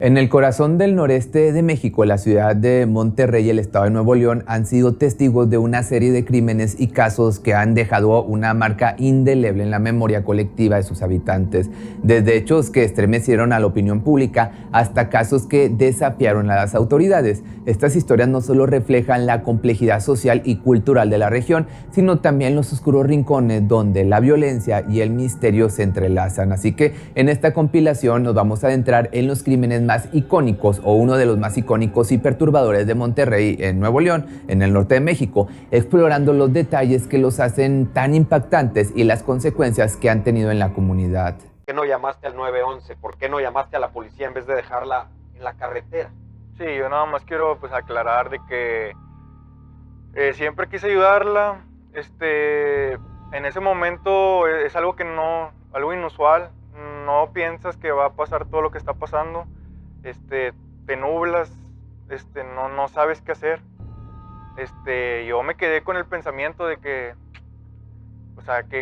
En el corazón del noreste de México, la ciudad de Monterrey y el estado de Nuevo León han sido testigos de una serie de crímenes y casos que han dejado una marca indeleble en la memoria colectiva de sus habitantes, desde hechos que estremecieron a la opinión pública hasta casos que desafiaron a las autoridades. Estas historias no solo reflejan la complejidad social y cultural de la región, sino también los oscuros rincones donde la violencia y el misterio se entrelazan. Así que en esta compilación nos vamos a adentrar en los crímenes más icónicos o uno de los más icónicos y perturbadores de Monterrey en Nuevo León, en el norte de México, explorando los detalles que los hacen tan impactantes y las consecuencias que han tenido en la comunidad. ¿Por qué no llamaste al 911? ¿Por qué no llamaste a la policía en vez de dejarla en la carretera? Sí, yo nada más quiero aclarar de que siempre quise ayudarla. En ese momento es algo algo inusual. No piensas que va a pasar todo lo que está pasando. Te nublas, no sabes qué hacer. Yo me quedé con el pensamiento de que,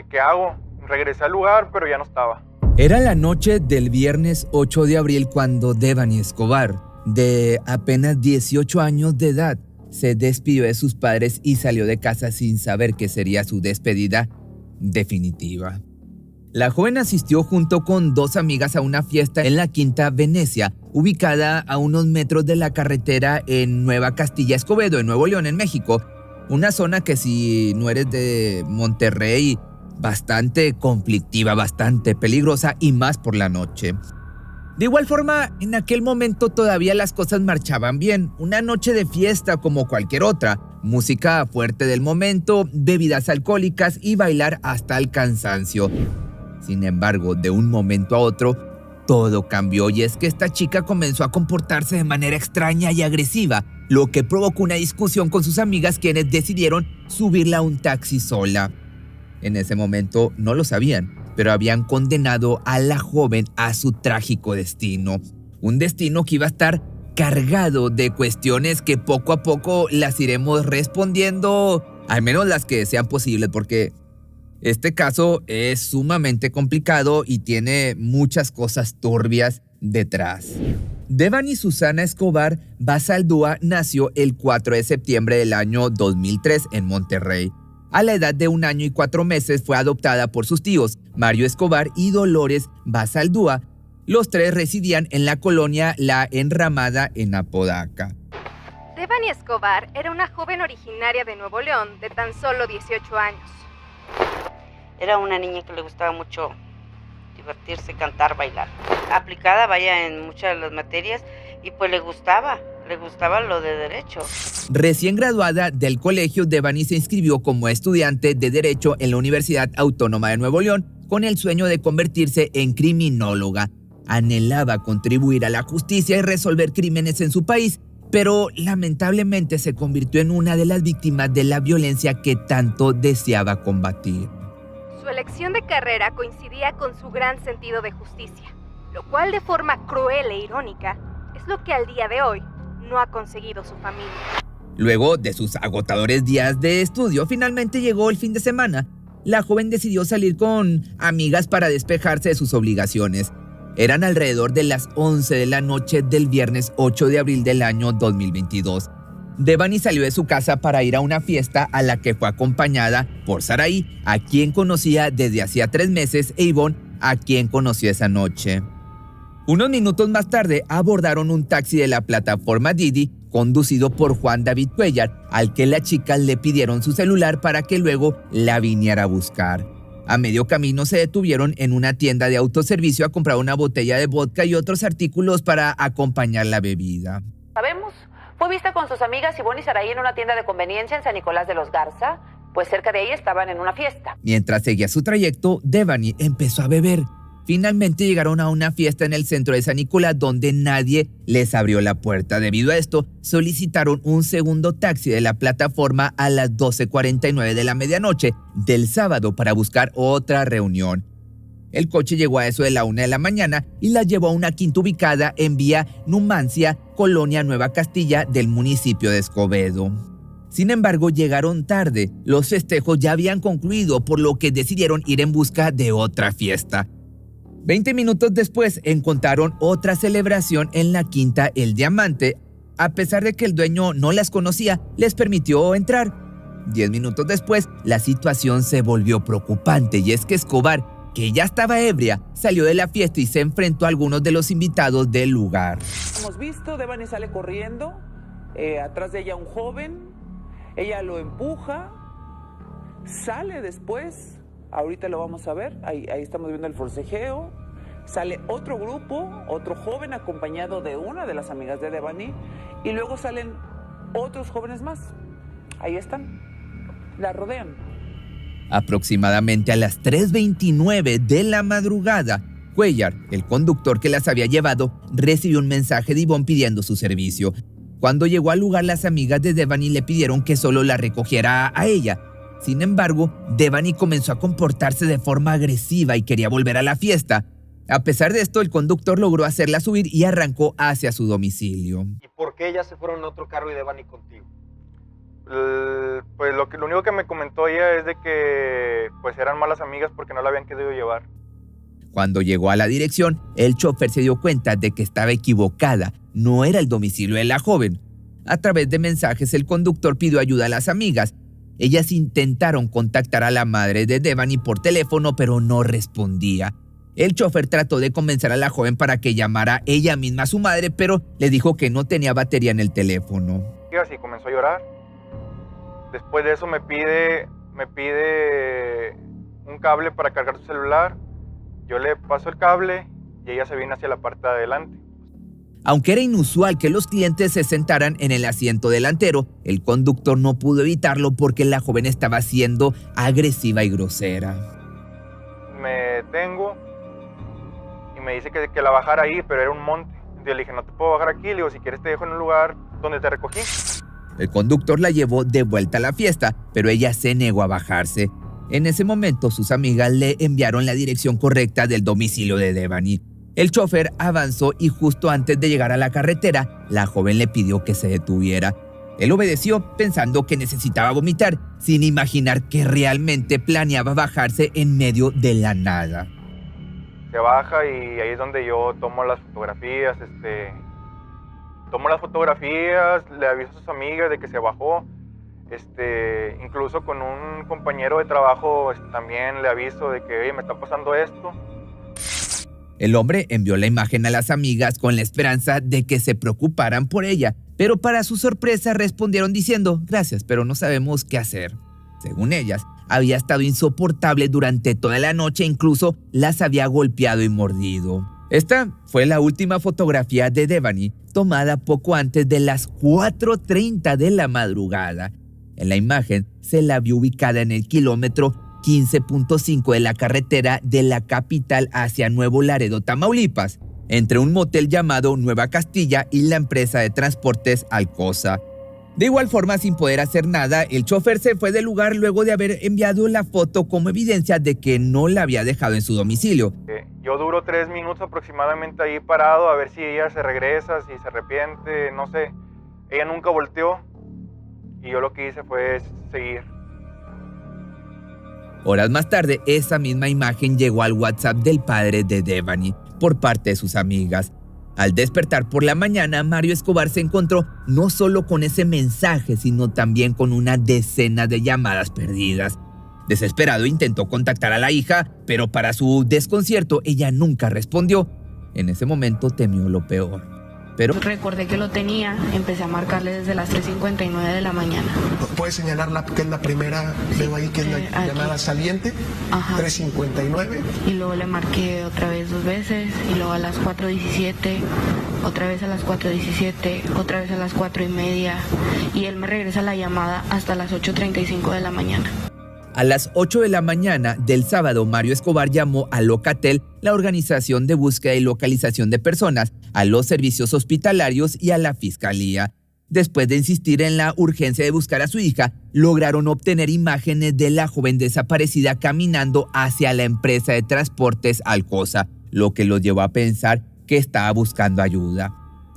¿qué hago? Regresé al lugar, pero ya no estaba. Era la noche del viernes 8 de abril cuando Devani Escobar, de apenas 18 años de edad, se despidió de sus padres y salió de casa sin saber que sería su despedida definitiva. La joven asistió junto con dos amigas a una fiesta en la Quinta Venecia, ubicada a unos metros de la carretera en Nueva Castilla Escobedo, en Nuevo León, en México. Una zona que, si no eres de Monterrey, bastante conflictiva, bastante peligrosa y más por la noche. De igual forma, en aquel momento todavía las cosas marchaban bien. Una noche de fiesta como cualquier otra. Música fuerte del momento, bebidas alcohólicas y bailar hasta el cansancio. Sin embargo, de un momento a otro, todo cambió y es que esta chica comenzó a comportarse de manera extraña y agresiva, lo que provocó una discusión con sus amigas, quienes decidieron subirla a un taxi sola. En ese momento no lo sabían, pero habían condenado a la joven a su trágico destino. Un destino que iba a estar cargado de cuestiones que poco a poco las iremos respondiendo, al menos las que sean posibles, porque este caso es sumamente complicado y tiene muchas cosas turbias detrás. Devani Susana Escobar Basaldúa nació el 4 de septiembre del año 2003 en Monterrey. A la edad de 1 año y 4 meses fue adoptada por sus tíos, Mario Escobar y Dolores Basaldúa. Los tres residían en la colonia La Enramada en Apodaca. Devani Escobar era una joven originaria de Nuevo León de tan solo 18 años. Era una niña que le gustaba mucho divertirse, cantar, bailar. Aplicada, en muchas de las materias y pues le gustaba lo de Derecho. Recién graduada del colegio, Devani se inscribió como estudiante de Derecho en la Universidad Autónoma de Nuevo León con el sueño de convertirse en criminóloga. Anhelaba contribuir a la justicia y resolver crímenes en su país, pero lamentablemente se convirtió en una de las víctimas de la violencia que tanto deseaba combatir. Su elección de carrera coincidía con su gran sentido de justicia, lo cual de forma cruel e irónica es lo que al día de hoy no ha conseguido su familia. Luego de sus agotadores días de estudio, finalmente llegó el fin de semana. La joven decidió salir con amigas para despejarse de sus obligaciones. Eran alrededor de las 11 de la noche del viernes 8 de abril del año 2022. Devani salió de su casa para ir a una fiesta a la que fue acompañada por Saraí, a quien conocía desde hacía 3 meses, e Ivonne, a quien conoció esa noche. Unos minutos más tarde abordaron un taxi de la plataforma Didi, conducido por Juan David Cuellar, al que las chicas le pidieron su celular para que luego la viniera a buscar. A medio camino se detuvieron en una tienda de autoservicio a comprar una botella de vodka y otros artículos para acompañar la bebida. Sabemos, fue vista con sus amigas Ivonne y Saraí en una tienda de conveniencia en San Nicolás de los Garza, pues cerca de ahí estaban en una fiesta. Mientras seguía su trayecto, Devani empezó a beber. Finalmente llegaron a una fiesta en el centro de San Nicolás donde nadie les abrió la puerta. Debido a esto, solicitaron un segundo taxi de la plataforma a las 12:49 de la medianoche del sábado para buscar otra reunión. El coche llegó a eso de la 1 de la mañana y la llevó a una quinta ubicada en vía Numancia, colonia Nueva Castilla del municipio de Escobedo. Sin embargo, llegaron tarde. Los festejos ya habían concluido, por lo que decidieron ir en busca de otra fiesta. 20 minutos después encontraron otra celebración en la Quinta El Diamante. A pesar de que el dueño no las conocía, les permitió entrar. 10 minutos después, la situación se volvió preocupante y es que Escobar, que ya estaba ebria, salió de la fiesta y se enfrentó a algunos de los invitados del lugar. Hemos visto, Devani sale corriendo, atrás de ella un joven, ella lo empuja, sale después, ahorita lo vamos a ver, ahí estamos viendo el forcejeo, sale otro grupo, otro joven acompañado de una de las amigas de Devani y luego salen otros jóvenes más, ahí están, la rodean. Aproximadamente a las 3:29 de la madrugada, Cuellar, el conductor que las había llevado, recibió un mensaje de Ivonne pidiendo su servicio. Cuando llegó al lugar, las amigas de Devani le pidieron que solo la recogiera a ella. Sin embargo, Devani comenzó a comportarse de forma agresiva y quería volver a la fiesta. A pesar de esto, el conductor logró hacerla subir y arrancó hacia su domicilio. ¿Y por qué ellas se fueron en otro carro y Devani contigo? Pues lo único que me comentó ella es de que pues eran malas amigas porque no la habían querido llevar. Cuando llegó a la dirección, el chofer se dio cuenta de que estaba equivocada. No era el domicilio de la joven. A través de mensajes, el conductor pidió ayuda a las amigas. Ellas intentaron contactar a la madre de Devani por teléfono, pero no respondía. El chofer trató de convencer a la joven para que llamara ella misma a su madre, pero le dijo que no tenía batería en el teléfono. Y así comenzó a llorar. Después de eso me pide un cable para cargar su celular. Yo le paso el cable y ella se viene hacia la parte de adelante. Aunque era inusual que los clientes se sentaran en el asiento delantero, el conductor no pudo evitarlo porque la joven estaba siendo agresiva y grosera. Me detengo y me dice que la bajara ahí, pero era un monte. Yo le dije, no te puedo bajar aquí. Le digo, si quieres te dejo en un lugar donde te recogí. El conductor la llevó de vuelta a la fiesta, pero ella se negó a bajarse. En ese momento, sus amigas le enviaron la dirección correcta del domicilio de Devani. El chofer avanzó y justo antes de llegar a la carretera, la joven le pidió que se detuviera. Él obedeció pensando que necesitaba vomitar, sin imaginar que realmente planeaba bajarse en medio de la nada. Se baja y ahí es donde yo tomo las fotografías, le aviso a sus amigas de que se bajó. Incluso con un compañero de trabajo también le aviso de que, oye, me está pasando esto. El hombre envió la imagen a las amigas con la esperanza de que se preocuparan por ella, pero para su sorpresa respondieron diciendo, gracias, pero no sabemos qué hacer. Según ellas, había estado insoportable durante toda la noche, incluso las había golpeado y mordido. Esta fue la última fotografía de Devani, tomada poco antes de las 4:30 de la madrugada. En la imagen se la vio ubicada en el kilómetro 15.5 de la carretera de la capital hacia Nuevo Laredo, Tamaulipas, entre un motel llamado Nueva Castilla y la empresa de transportes Alcosa. De igual forma, sin poder hacer nada, el chofer se fue del lugar luego de haber enviado la foto como evidencia de que no la había dejado en su domicilio. Yo duro 3 minutos aproximadamente ahí parado a ver si ella se regresa, si se arrepiente, no sé. Ella nunca volteó y yo lo que hice fue seguir. Horas más tarde, esa misma imagen llegó al WhatsApp del padre de Devani por parte de sus amigas. Al despertar por la mañana, Mario Escobar se encontró no solo con ese mensaje, sino también con una decena de llamadas perdidas. Desesperado intentó contactar a la hija, pero para su desconcierto ella nunca respondió. En ese momento temió lo peor. Pero recordé que lo tenía, empecé a marcarle desde las 3:59 de la mañana. ¿Puedes señalar que es la primera? Veo ahí que es la llamada saliente. Ajá. 3:59. Y luego le marqué otra vez 2 veces, y luego a las 4:17, otra vez a las 4:17, otra vez a las 4:30, y él me regresa la llamada hasta las 8:35 de la mañana. A las 8 de la mañana del sábado, Mario Escobar llamó a Locatel, la organización de búsqueda y localización de personas, a los servicios hospitalarios y a la fiscalía. Después de insistir en la urgencia de buscar a su hija, lograron obtener imágenes de la joven desaparecida caminando hacia la empresa de transportes Alcosa, lo que los llevó a pensar que estaba buscando ayuda.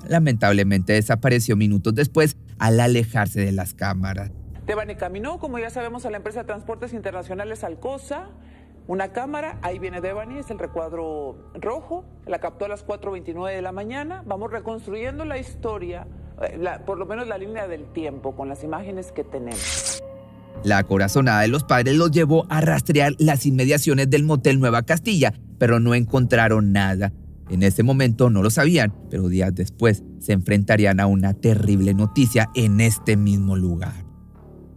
Lamentablemente desapareció minutos después al alejarse de las cámaras. Devani caminó, como ya sabemos, a la empresa de transportes internacionales Alcosa. una cámara, ahí viene Devani, es el recuadro rojo, la captó a las 4:29 de la mañana, vamos reconstruyendo la historia, por lo menos la línea del tiempo con las imágenes que tenemos. La corazonada de los padres los llevó a rastrear las inmediaciones del motel Nueva Castilla, pero no encontraron nada. En ese momento no lo sabían, pero días después se enfrentarían a una terrible noticia en este mismo lugar.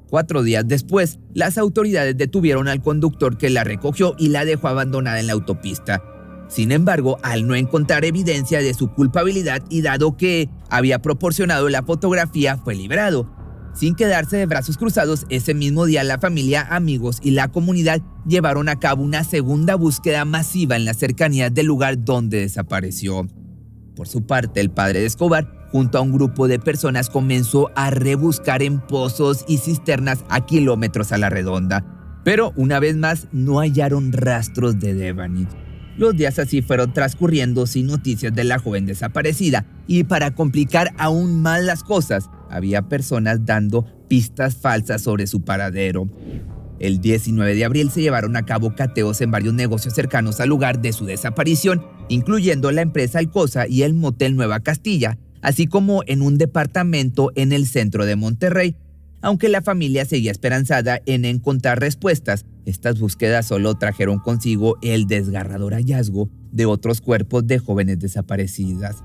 4 días después, las autoridades detuvieron al conductor que la recogió y la dejó abandonada en la autopista. Sin embargo, al no encontrar evidencia de su culpabilidad y dado que había proporcionado la fotografía, fue liberado. Sin quedarse de brazos cruzados, ese mismo día la familia, amigos y la comunidad llevaron a cabo una segunda búsqueda masiva en las cercanías del lugar donde desapareció. Por su parte, el padre de Escobar, junto a un grupo de personas, comenzó a rebuscar en pozos y cisternas a kilómetros a la redonda. Pero una vez más, no hallaron rastros de Devani. Los días así fueron transcurriendo sin noticias de la joven desaparecida, y para complicar aún más las cosas, había personas dando pistas falsas sobre su paradero. El 19 de abril se llevaron a cabo cateos en varios negocios cercanos al lugar de su desaparición, incluyendo la empresa Alcosa y el motel Nueva Castilla, así como en un departamento en el centro de Monterrey. Aunque la familia seguía esperanzada en encontrar respuestas, estas búsquedas solo trajeron consigo el desgarrador hallazgo de otros cuerpos de jóvenes desaparecidas.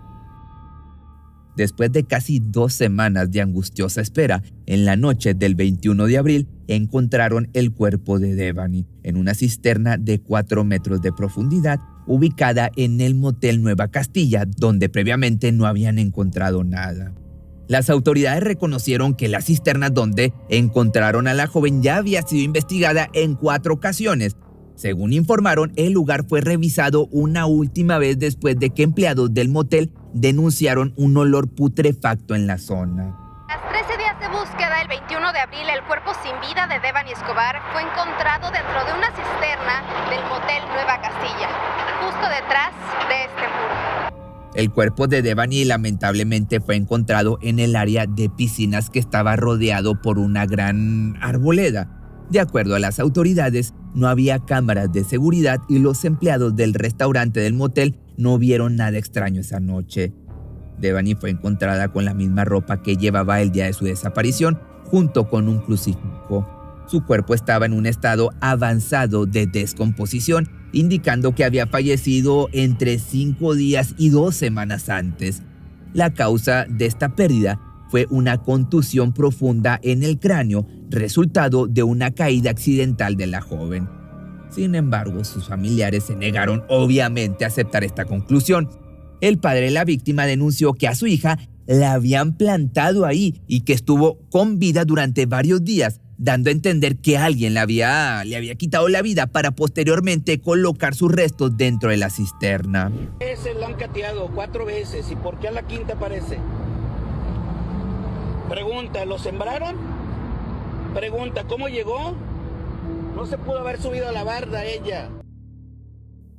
Después de casi 2 semanas de angustiosa espera, en la noche del 21 de abril encontraron el cuerpo de Devani en una cisterna de 4 metros de profundidad, ubicada en el motel Nueva Castilla, donde previamente no habían encontrado nada. Las autoridades reconocieron que la cisterna donde encontraron a la joven ya había sido investigada en 4 ocasiones. Según informaron, el lugar fue revisado una última vez después de que empleados del motel denunciaron un olor putrefacto en la zona. Tras 13 días de búsqueda, el 21 de abril, el cuerpo sin vida de Devani Escobar fue encontrado dentro de una cisterna del motel Nueva Castilla, justo detrás de este muro. El cuerpo de Devani lamentablemente fue encontrado en el área de piscinas que estaba rodeado por una gran arboleda. De acuerdo a las autoridades, no había cámaras de seguridad y los empleados del restaurante del motel no vieron nada extraño esa noche. Devani fue encontrada con la misma ropa que llevaba el día de su desaparición, junto con un crucifijo. Su cuerpo estaba en un estado avanzado de descomposición, indicando que había fallecido entre 5 días y 2 semanas antes. La causa de esta pérdida fue una contusión profunda en el cráneo, resultado de una caída accidental de la joven. Sin embargo, sus familiares se negaron obviamente a aceptar esta conclusión. El padre de la víctima denunció que a su hija la habían plantado ahí y que estuvo con vida durante varios días, dando a entender que alguien le había quitado la vida para posteriormente colocar sus restos dentro de la cisterna. Ese lo han cateado 4 veces, ¿y por qué a la quinta aparece? Pregunta, ¿lo sembraron? Pregunta, ¿cómo llegó? No se pudo haber subido a la barda ella.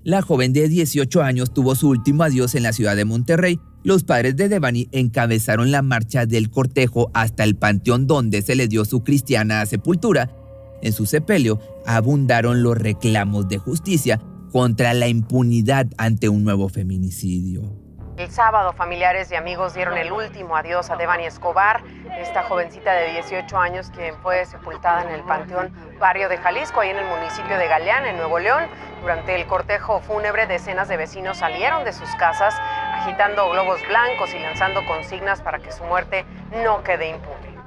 La joven de 18 años tuvo su último adiós en la ciudad de Monterrey. Los padres de Devani encabezaron la marcha del cortejo hasta el panteón donde se le dio su cristiana sepultura. En su sepelio abundaron los reclamos de justicia contra la impunidad ante un nuevo feminicidio. El sábado, familiares y amigos dieron el último adiós a Devani Escobar, esta jovencita de 18 años quien fue sepultada en el Panteón Barrio de Jalisco, ahí en el municipio de Galeán, en Nuevo León. Durante el cortejo fúnebre, decenas de vecinos salieron de sus casas agitando globos blancos y lanzando consignas para que su muerte no quede impune.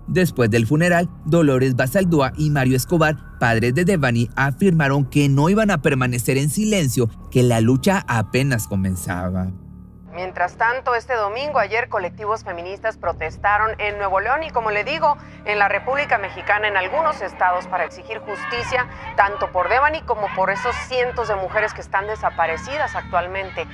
Después del funeral, Dolores Basaldúa y Mario Escobar, padres de Devani, afirmaron que no iban a permanecer en silencio, que la lucha apenas comenzaba. Mientras tanto, ayer colectivos feministas protestaron en Nuevo León y, como le digo, en la República Mexicana, en algunos estados, para exigir justicia tanto por Devani como por esos cientos de mujeres que están desaparecidas actualmente.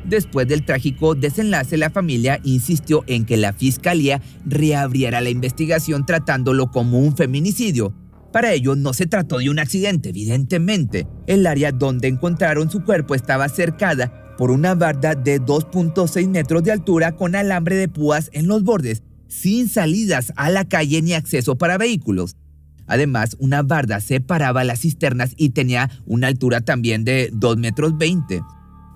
Después del trágico desenlace, la familia insistió en que la fiscalía reabriera la investigación tratándolo como un feminicidio. Para ello no se trató de un accidente, evidentemente. El área donde encontraron su cuerpo estaba cercada por una barda de 2.6 metros de altura con alambre de púas en los bordes, sin salidas a la calle ni acceso para vehículos. Además, una barda separaba las cisternas y tenía una altura también de 2,20 metros.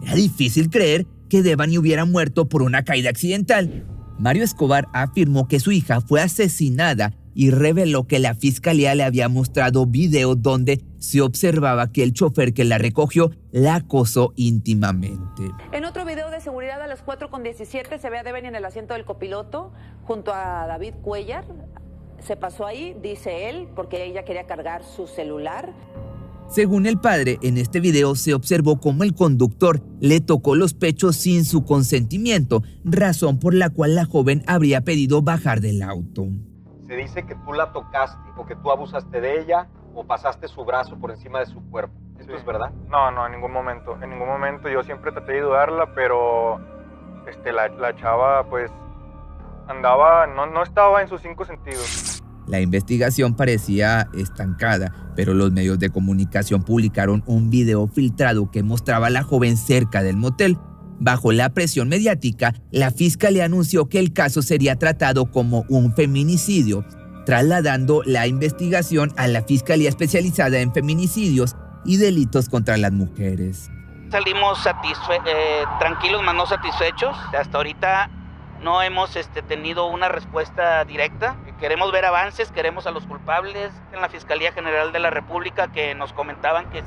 Era difícil creer que Devani hubiera muerto por una caída accidental. Mario Escobar afirmó que su hija fue asesinada y reveló que la fiscalía le había mostrado videos donde se observaba que el chofer que la recogió la acosó íntimamente. En otro video de seguridad a las 4:17 se ve a Devani en el asiento del copiloto junto a David Cuellar. Se pasó ahí, dice él, porque ella quería cargar su celular. Según el padre, en este video se observó cómo el conductor le tocó los pechos sin su consentimiento, razón por la cual la joven habría pedido bajar del auto. Se dice que tú la tocaste o que tú abusaste de ella o pasaste su brazo por encima de su cuerpo. ¿Esto es verdad? No, en ningún momento. En ningún momento. Yo siempre traté de ayudarla, pero la chava pues andaba, no estaba en sus 5 sentidos. La investigación parecía estancada, pero los medios de comunicación publicaron un video filtrado que mostraba a la joven cerca del motel. Bajo la presión mediática, la fiscalía anunció que el caso sería tratado como un feminicidio, trasladando la investigación a la Fiscalía Especializada en Feminicidios y Delitos contra las Mujeres. Salimos tranquilos, más no satisfechos. Hasta ahorita no hemos tenido una respuesta directa. Queremos ver avances, queremos a los culpables. En la Fiscalía General de la República que nos comentaban que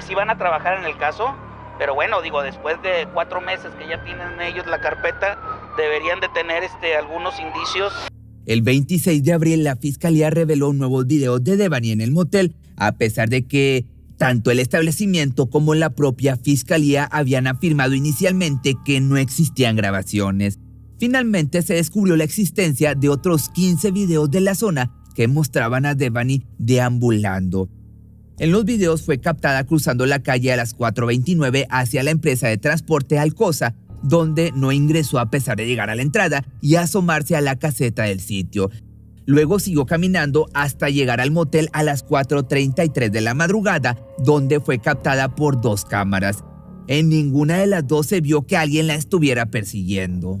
sí van a trabajar en el caso. Pero bueno, después de 4 meses que ya tienen ellos la carpeta, deberían de tener algunos indicios. El 26 de abril, la fiscalía reveló nuevos videos de Devani en el motel, a pesar de que tanto el establecimiento como la propia fiscalía habían afirmado inicialmente que no existían grabaciones. Finalmente se descubrió la existencia de otros 15 videos de la zona que mostraban a Devani deambulando. En los videos fue captada cruzando la calle a las 4:29 hacia la empresa de transporte Alcosa, donde no ingresó a pesar de llegar a la entrada y asomarse a la caseta del sitio. Luego siguió caminando hasta llegar al motel a las 4:33 de la madrugada, donde fue captada por 2 cámaras. En ninguna de las 2 se vio que alguien la estuviera persiguiendo.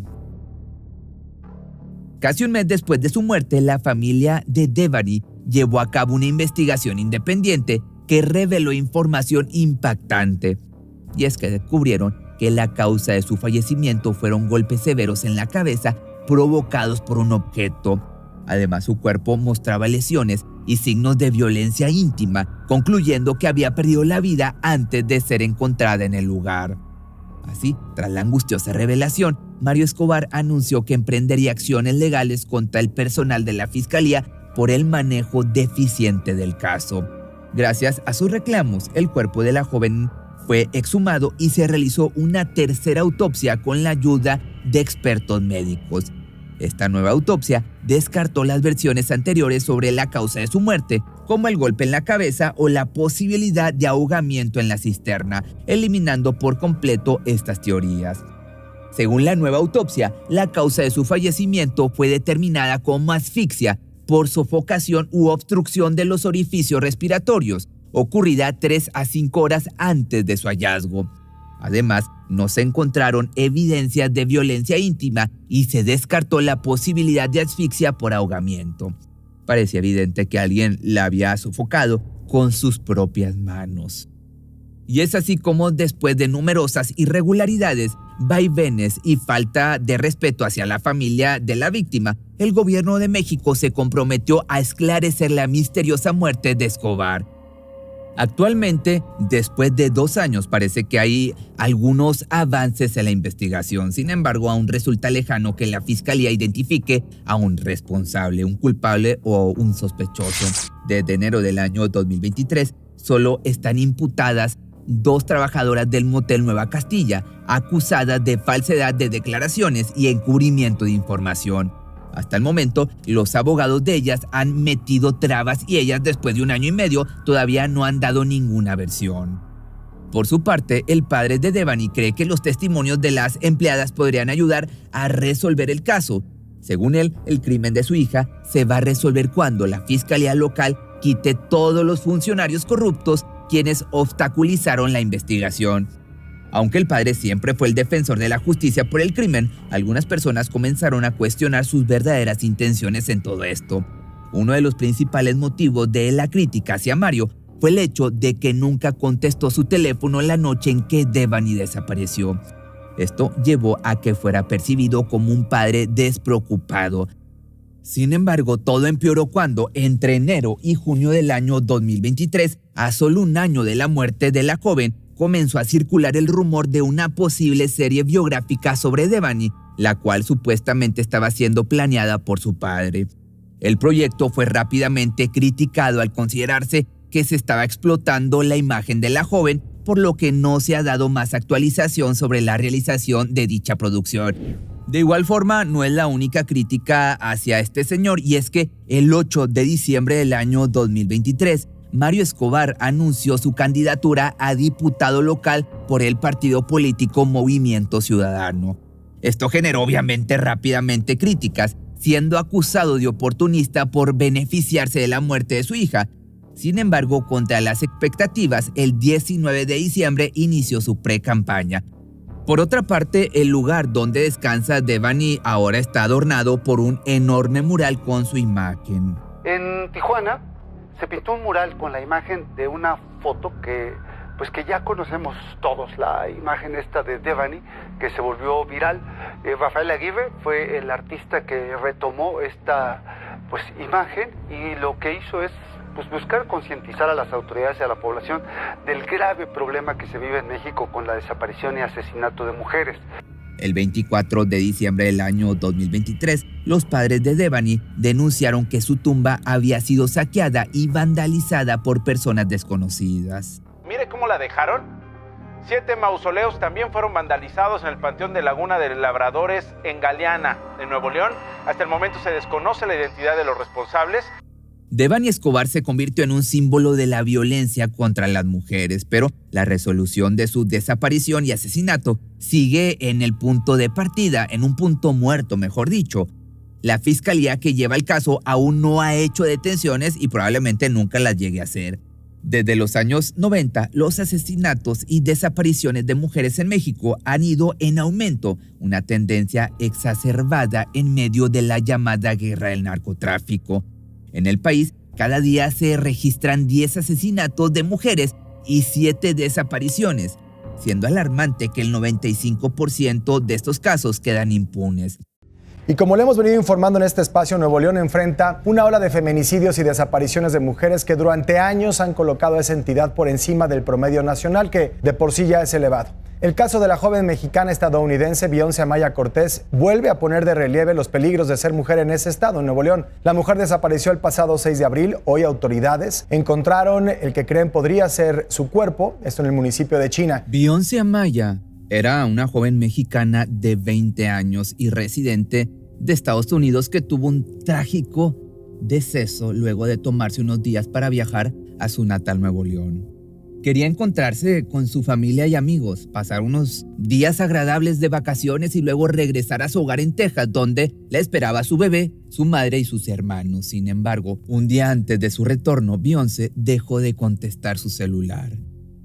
Casi un mes después de su muerte, la familia de Devani llevó a cabo una investigación independiente que reveló información impactante. Y es que descubrieron que la causa de su fallecimiento fueron golpes severos en la cabeza provocados por un objeto. Además, su cuerpo mostraba lesiones y signos de violencia íntima, concluyendo que había perdido la vida antes de ser encontrada en el lugar. Así, tras la angustiosa revelación, Mario Escobar anunció que emprendería acciones legales contra el personal de la fiscalía por el manejo deficiente del caso. Gracias a sus reclamos, el cuerpo de la joven fue exhumado y se realizó una tercera autopsia con la ayuda de expertos médicos. Esta nueva autopsia descartó las versiones anteriores sobre la causa de su muerte, como el golpe en la cabeza o la posibilidad de ahogamiento en la cisterna, eliminando por completo estas teorías. Según la nueva autopsia, la causa de su fallecimiento fue determinada como asfixia por sofocación u obstrucción de los orificios respiratorios, ocurrida 3 a 5 horas antes de su hallazgo. Además, no se encontraron evidencias de violencia íntima y se descartó la posibilidad de asfixia por ahogamiento. Parecía evidente que alguien la había sofocado con sus propias manos. Y es así como, después de numerosas irregularidades, vaivenes y falta de respeto hacia la familia de la víctima, el gobierno de México se comprometió a esclarecer la misteriosa muerte de Escobar. Actualmente, después de 2 años, parece que hay algunos avances en la investigación. Sin embargo, aún resulta lejano que la fiscalía identifique a un responsable, un culpable o un sospechoso. Desde enero del año 2023, solo están imputadas 2 trabajadoras del motel Nueva Castilla, acusadas de falsedad de declaraciones y encubrimiento de información. Hasta el momento, los abogados de ellas han metido trabas y ellas, después de 1 año y medio, todavía no han dado ninguna versión. Por su parte, el padre de Devani cree que los testimonios de las empleadas podrían ayudar a resolver el caso. Según él, el crimen de su hija se va a resolver cuando la fiscalía local quite todos los funcionarios corruptos quienes obstaculizaron la investigación. Aunque el padre siempre fue el defensor de la justicia por el crimen, algunas personas comenzaron a cuestionar sus verdaderas intenciones en todo esto. Uno de los principales motivos de la crítica hacia Mario fue el hecho de que nunca contestó su teléfono la noche en que Devani desapareció. Esto llevó a que fuera percibido como un padre despreocupado. Sin embargo, todo empeoró cuando, entre enero y junio del año 2023, a solo un año de la muerte de la joven, comenzó a circular el rumor de una posible serie biográfica sobre Devani, la cual supuestamente estaba siendo planeada por su padre. El proyecto fue rápidamente criticado al considerarse que se estaba explotando la imagen de la joven, por lo que no se ha dado más actualización sobre la realización de dicha producción. De igual forma, no es la única crítica hacia este señor, y es que el 8 de diciembre del año 2023, Mario Escobar anunció su candidatura a diputado local por el partido político Movimiento Ciudadano. Esto generó obviamente rápidamente críticas, siendo acusado de oportunista por beneficiarse de la muerte de su hija. Sin embargo, contra las expectativas, el 19 de diciembre inició su pre-campaña. Por otra parte, el lugar donde descansa Devani ahora está adornado por un enorme mural con su imagen. En Tijuana se pintó un mural con la imagen de una foto que ya conocemos todos, la imagen esta de Devani, que se volvió viral. Rafael Aguirre fue el artista que retomó esta imagen, y lo que hizo es buscar concientizar a las autoridades y a la población del grave problema que se vive en México con la desaparición y asesinato de mujeres. El 24 de diciembre del año 2023, los padres de Devani denunciaron que su tumba había sido saqueada y vandalizada por personas desconocidas. Mire cómo la dejaron. 7 mausoleos también fueron vandalizados en el Panteón de Laguna de Labradores en Galeana, en Nuevo León. Hasta el momento se desconoce la identidad de los responsables. Devani Escobar se convirtió en un símbolo de la violencia contra las mujeres, pero la resolución de su desaparición y asesinato sigue en el punto de partida, en un punto muerto, mejor dicho. La fiscalía que lleva el caso aún no ha hecho detenciones y probablemente nunca las llegue a hacer. Desde los años 90, los asesinatos y desapariciones de mujeres en México han ido en aumento, una tendencia exacerbada en medio de la llamada guerra del narcotráfico. En el país, cada día se registran 10 asesinatos de mujeres y 7 desapariciones, siendo alarmante que el 95% de estos casos quedan impunes. Y como le hemos venido informando en este espacio, Nuevo León enfrenta una ola de feminicidios y desapariciones de mujeres que durante años han colocado a esa entidad por encima del promedio nacional, que de por sí ya es elevado. El caso de la joven mexicana estadounidense Beyoncé Amaya Cortés vuelve a poner de relieve los peligros de ser mujer en ese estado, en Nuevo León. La mujer desapareció el pasado 6 de abril. Hoy autoridades encontraron el que creen podría ser su cuerpo, esto en el municipio de China. Beyoncé Amaya era una joven mexicana de 20 años y residente de Estados Unidos que tuvo un trágico deceso luego de tomarse unos días para viajar a su natal Nuevo León. Quería encontrarse con su familia y amigos, pasar unos días agradables de vacaciones y luego regresar a su hogar en Texas, donde la esperaba su bebé, su madre y sus hermanos. Sin embargo, un día antes de su retorno, Beyoncé dejó de contestar su celular.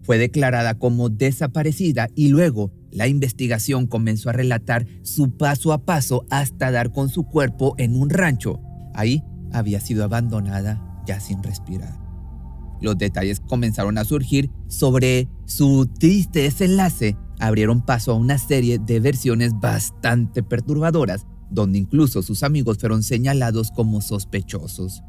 Fue declarada como desaparecida y luego la investigación comenzó a relatar su paso a paso hasta dar con su cuerpo en un rancho. Ahí había sido abandonada ya sin respirar. Los detalles comenzaron a surgir sobre su triste desenlace. Abrieron paso a una serie de versiones bastante perturbadoras, donde incluso sus amigos fueron señalados como sospechosos.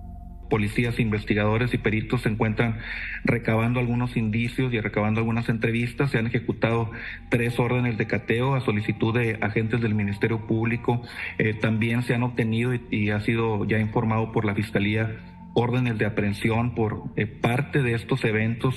Policías, investigadores y peritos se encuentran recabando algunos indicios y recabando algunas entrevistas. Se han ejecutado 3 órdenes de cateo a solicitud de agentes del Ministerio Público. También se han obtenido y ha sido ya informado por la Fiscalía órdenes de aprehensión por parte de estos eventos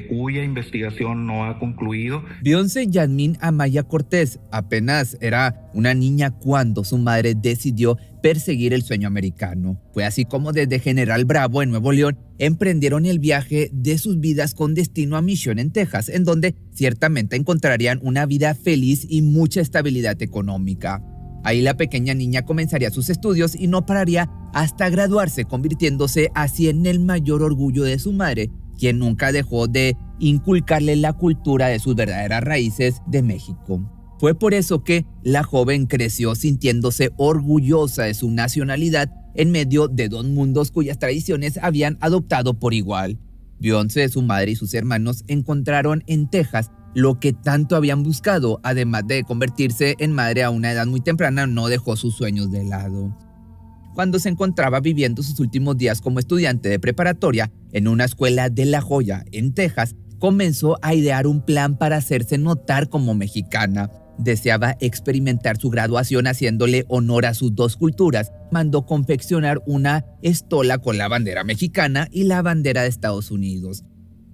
cuya investigación no ha concluido. Beyoncé Yasmín Amaya Cortés apenas era una niña cuando su madre decidió perseguir el sueño americano. Fue así como desde General Bravo en Nuevo León emprendieron el viaje de sus vidas con destino a Mission en Texas, en donde ciertamente encontrarían una vida feliz y mucha estabilidad económica. Ahí la pequeña niña comenzaría sus estudios y no pararía hasta graduarse, convirtiéndose así en el mayor orgullo de su madre, quien nunca dejó de inculcarle la cultura de sus verdaderas raíces de México. Fue por eso que la joven creció sintiéndose orgullosa de su nacionalidad en medio de dos mundos cuyas tradiciones habían adoptado por igual. Beyoncé, su madre y sus hermanos encontraron en Texas lo que tanto habían buscado. Además de convertirse en madre a una edad muy temprana, no dejó sus sueños de lado. Cuando se encontraba viviendo sus últimos días como estudiante de preparatoria en una escuela de La Joya, en Texas, comenzó a idear un plan para hacerse notar como mexicana. Deseaba experimentar su graduación haciéndole honor a sus dos culturas. Mandó confeccionar una estola con la bandera mexicana y la bandera de Estados Unidos.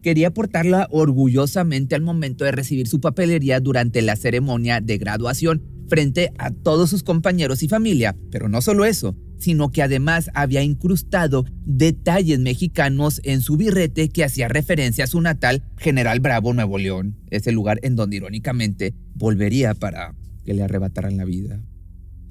Quería portarla orgullosamente al momento de recibir su papelería durante la ceremonia de graduación frente a todos sus compañeros y familia. Pero no solo eso, sino que además había incrustado detalles mexicanos en su birrete que hacía referencia a su natal General Bravo, Nuevo León, ese lugar en donde irónicamente volvería para que le arrebataran la vida.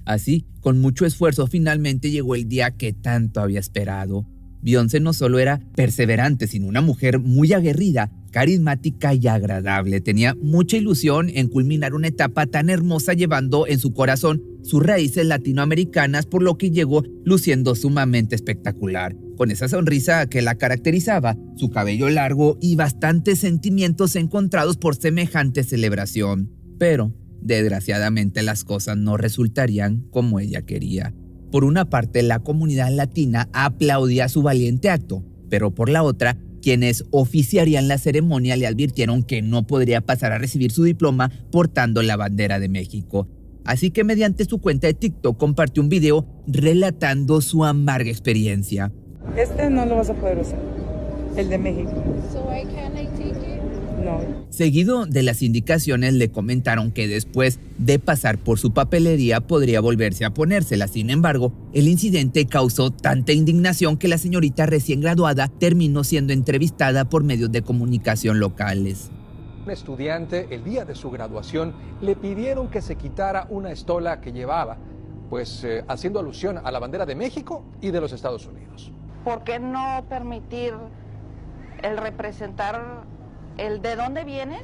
Así, con mucho esfuerzo, finalmente llegó el día que tanto había esperado. Beyoncé no solo era perseverante, sino una mujer muy aguerrida, carismática y agradable. Tenía mucha ilusión en culminar una etapa tan hermosa, llevando en su corazón sus raíces latinoamericanas, por lo que llegó luciendo sumamente espectacular. Con esa sonrisa que la caracterizaba, su cabello largo y bastantes sentimientos encontrados por semejante celebración. Pero, desgraciadamente, las cosas no resultarían como ella quería. Por una parte, la comunidad latina aplaudía su valiente acto, pero por la otra, quienes oficiarían la ceremonia le advirtieron que no podría pasar a recibir su diploma portando la bandera de México. Así que mediante su cuenta de TikTok compartió un video relatando su amarga experiencia. Este no lo vas a poder usar, el de México. No. Seguido de las indicaciones, le comentaron que después de pasar por su papelería podría volverse a ponérsela. Sin embargo, el incidente causó tanta indignación que la señorita recién graduada terminó siendo entrevistada por medios de comunicación locales. Un estudiante, el día de su graduación, le pidieron que se quitara una estola que llevaba, pues haciendo alusión a la bandera de México y de los Estados Unidos. ¿Por qué no permitir el representar el de dónde vienes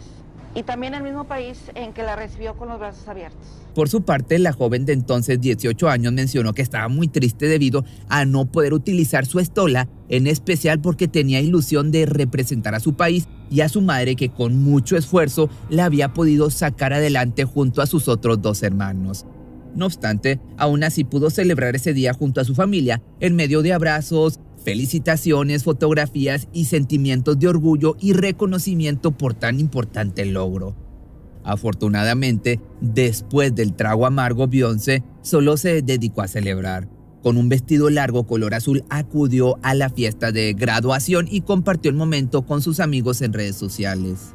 y también el mismo país en que la recibió con los brazos abiertos? Por su parte, la joven de entonces 18 años mencionó que estaba muy triste debido a no poder utilizar su estola, en especial porque tenía ilusión de representar a su país y a su madre, que con mucho esfuerzo la había podido sacar adelante junto a sus otros dos hermanos. No obstante, aún así pudo celebrar ese día junto a su familia, en medio de abrazos, felicitaciones, fotografías y sentimientos de orgullo y reconocimiento por tan importante logro. Afortunadamente, después del trago amargo, Beyoncé solo se dedicó a celebrar. Con un vestido largo color azul acudió a la fiesta de graduación y compartió el momento con sus amigos en redes sociales.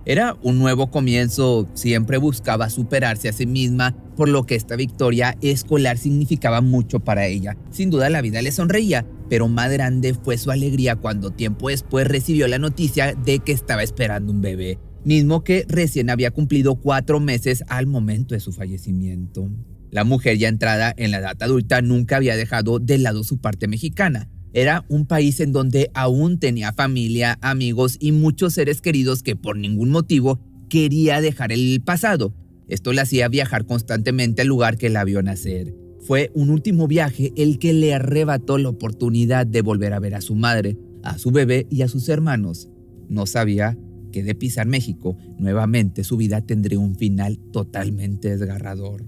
Era un nuevo comienzo, siempre buscaba superarse a sí misma, por lo que esta victoria escolar significaba mucho para ella. Sin duda la vida le sonreía, pero más grande fue su alegría cuando tiempo después recibió la noticia de que estaba esperando un bebé, mismo que recién había cumplido 4 meses al momento de su fallecimiento. La mujer, ya entrada en la edad adulta, nunca había dejado de lado su parte mexicana. Era un país en donde aún tenía familia, amigos y muchos seres queridos que por ningún motivo quería dejar el pasado. Esto le hacía viajar constantemente al lugar que la vio nacer. Fue un último viaje el que le arrebató la oportunidad de volver a ver a su madre, a su bebé y a sus hermanos. No sabía que de pisar México, nuevamente su vida tendría un final totalmente desgarrador.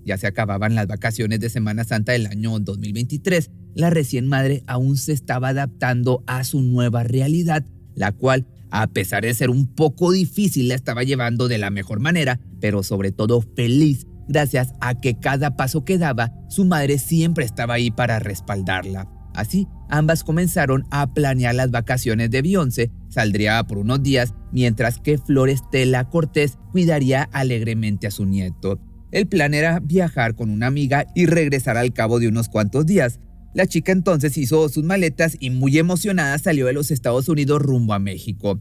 Ya se acababan las vacaciones de Semana Santa del año 2023. La recién madre aún se estaba adaptando a su nueva realidad, la cual, a pesar de ser un poco difícil, la estaba llevando de la mejor manera, pero sobre todo feliz, gracias a que cada paso que daba, su madre siempre estaba ahí para respaldarla. Así, ambas comenzaron a planear las vacaciones de Beyoncé. Saldría por unos días, mientras que Florestela Cortés cuidaría alegremente a su nieto. El plan era viajar con una amiga y regresar al cabo de unos cuantos días. La chica entonces hizo sus maletas y muy emocionada salió de los Estados Unidos rumbo a México.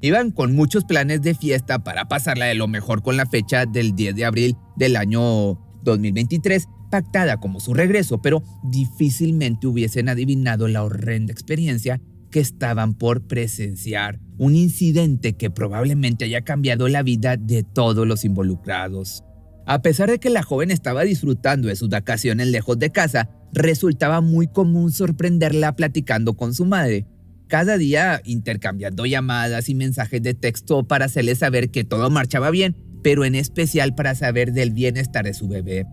Iban con muchos planes de fiesta para pasarla de lo mejor con la fecha del 10 de abril del año 2023, pactada como su regreso, pero difícilmente hubiesen adivinado la horrenda experiencia que estaban por presenciar. Un incidente que probablemente haya cambiado la vida de todos los involucrados. A pesar de que la joven estaba disfrutando de sus vacaciones lejos de casa, resultaba muy común sorprenderla platicando con su madre. Cada día intercambiando llamadas y mensajes de texto para hacerle saber que todo marchaba bien, pero en especial para saber del bienestar de su bebé.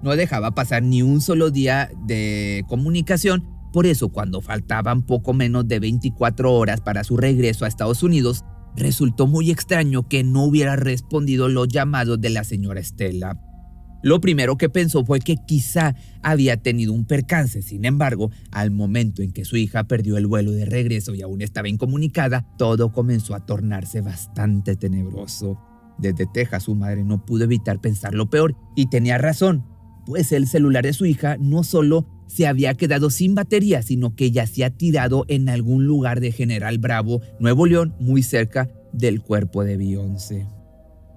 No dejaba pasar ni un solo día de comunicación, por eso cuando faltaban poco menos de 24 horas para su regreso a Estados Unidos, resultó muy extraño que no hubiera respondido los llamados de la señora Estela. Lo primero que pensó fue que quizá había tenido un percance. Sin embargo, al momento en que su hija perdió el vuelo de regreso y aún estaba incomunicada, todo comenzó a tornarse bastante tenebroso. Desde Texas, su madre no pudo evitar pensar lo peor, y tenía razón, pues el celular de su hija no solo se había quedado sin batería, sino que yacía tirado en algún lugar de General Bravo, Nuevo León, muy cerca del cuerpo de Beyoncé.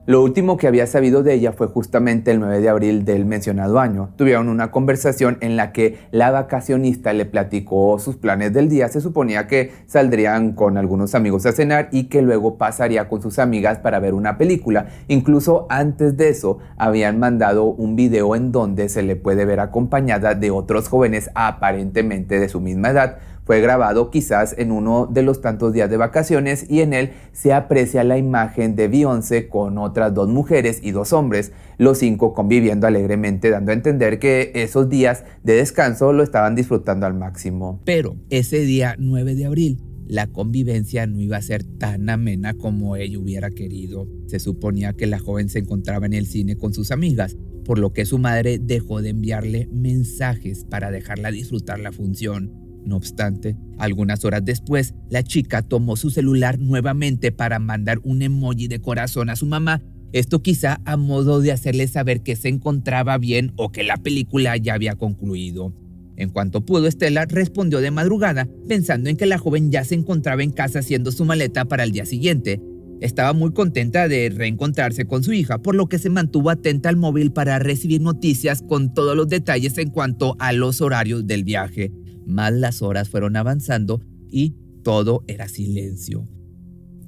Lo último que había sabido de ella fue justamente el 9 de abril del mencionado año. Tuvieron una conversación en la que la vacacionista le platicó sus planes del día. Se suponía que saldrían con algunos amigos a cenar y que luego pasaría con sus amigas para ver una película. Incluso antes de eso habían mandado un video en donde se le puede ver acompañada de otros jóvenes aparentemente de su misma edad. Fue grabado quizás en uno de los tantos días de vacaciones y en él se aprecia la imagen de Beyoncé con otras 2 mujeres y 2 hombres, los 5 conviviendo alegremente, dando a entender que esos días de descanso lo estaban disfrutando al máximo. Pero ese día 9 de abril, la convivencia no iba a ser tan amena como ella hubiera querido. Se suponía que la joven se encontraba en el cine con sus amigas, por lo que su madre dejó de enviarle mensajes para dejarla disfrutar la función. No obstante, algunas horas después, la chica tomó su celular nuevamente para mandar un emoji de corazón a su mamá, esto quizá a modo de hacerle saber que se encontraba bien o que la película ya había concluido. En cuanto pudo, Estela respondió de madrugada, pensando en que la joven ya se encontraba en casa haciendo su maleta para el día siguiente. Estaba muy contenta de reencontrarse con su hija, por lo que se mantuvo atenta al móvil para recibir noticias con todos los detalles en cuanto a los horarios del viaje. Más las horas fueron avanzando y todo era silencio.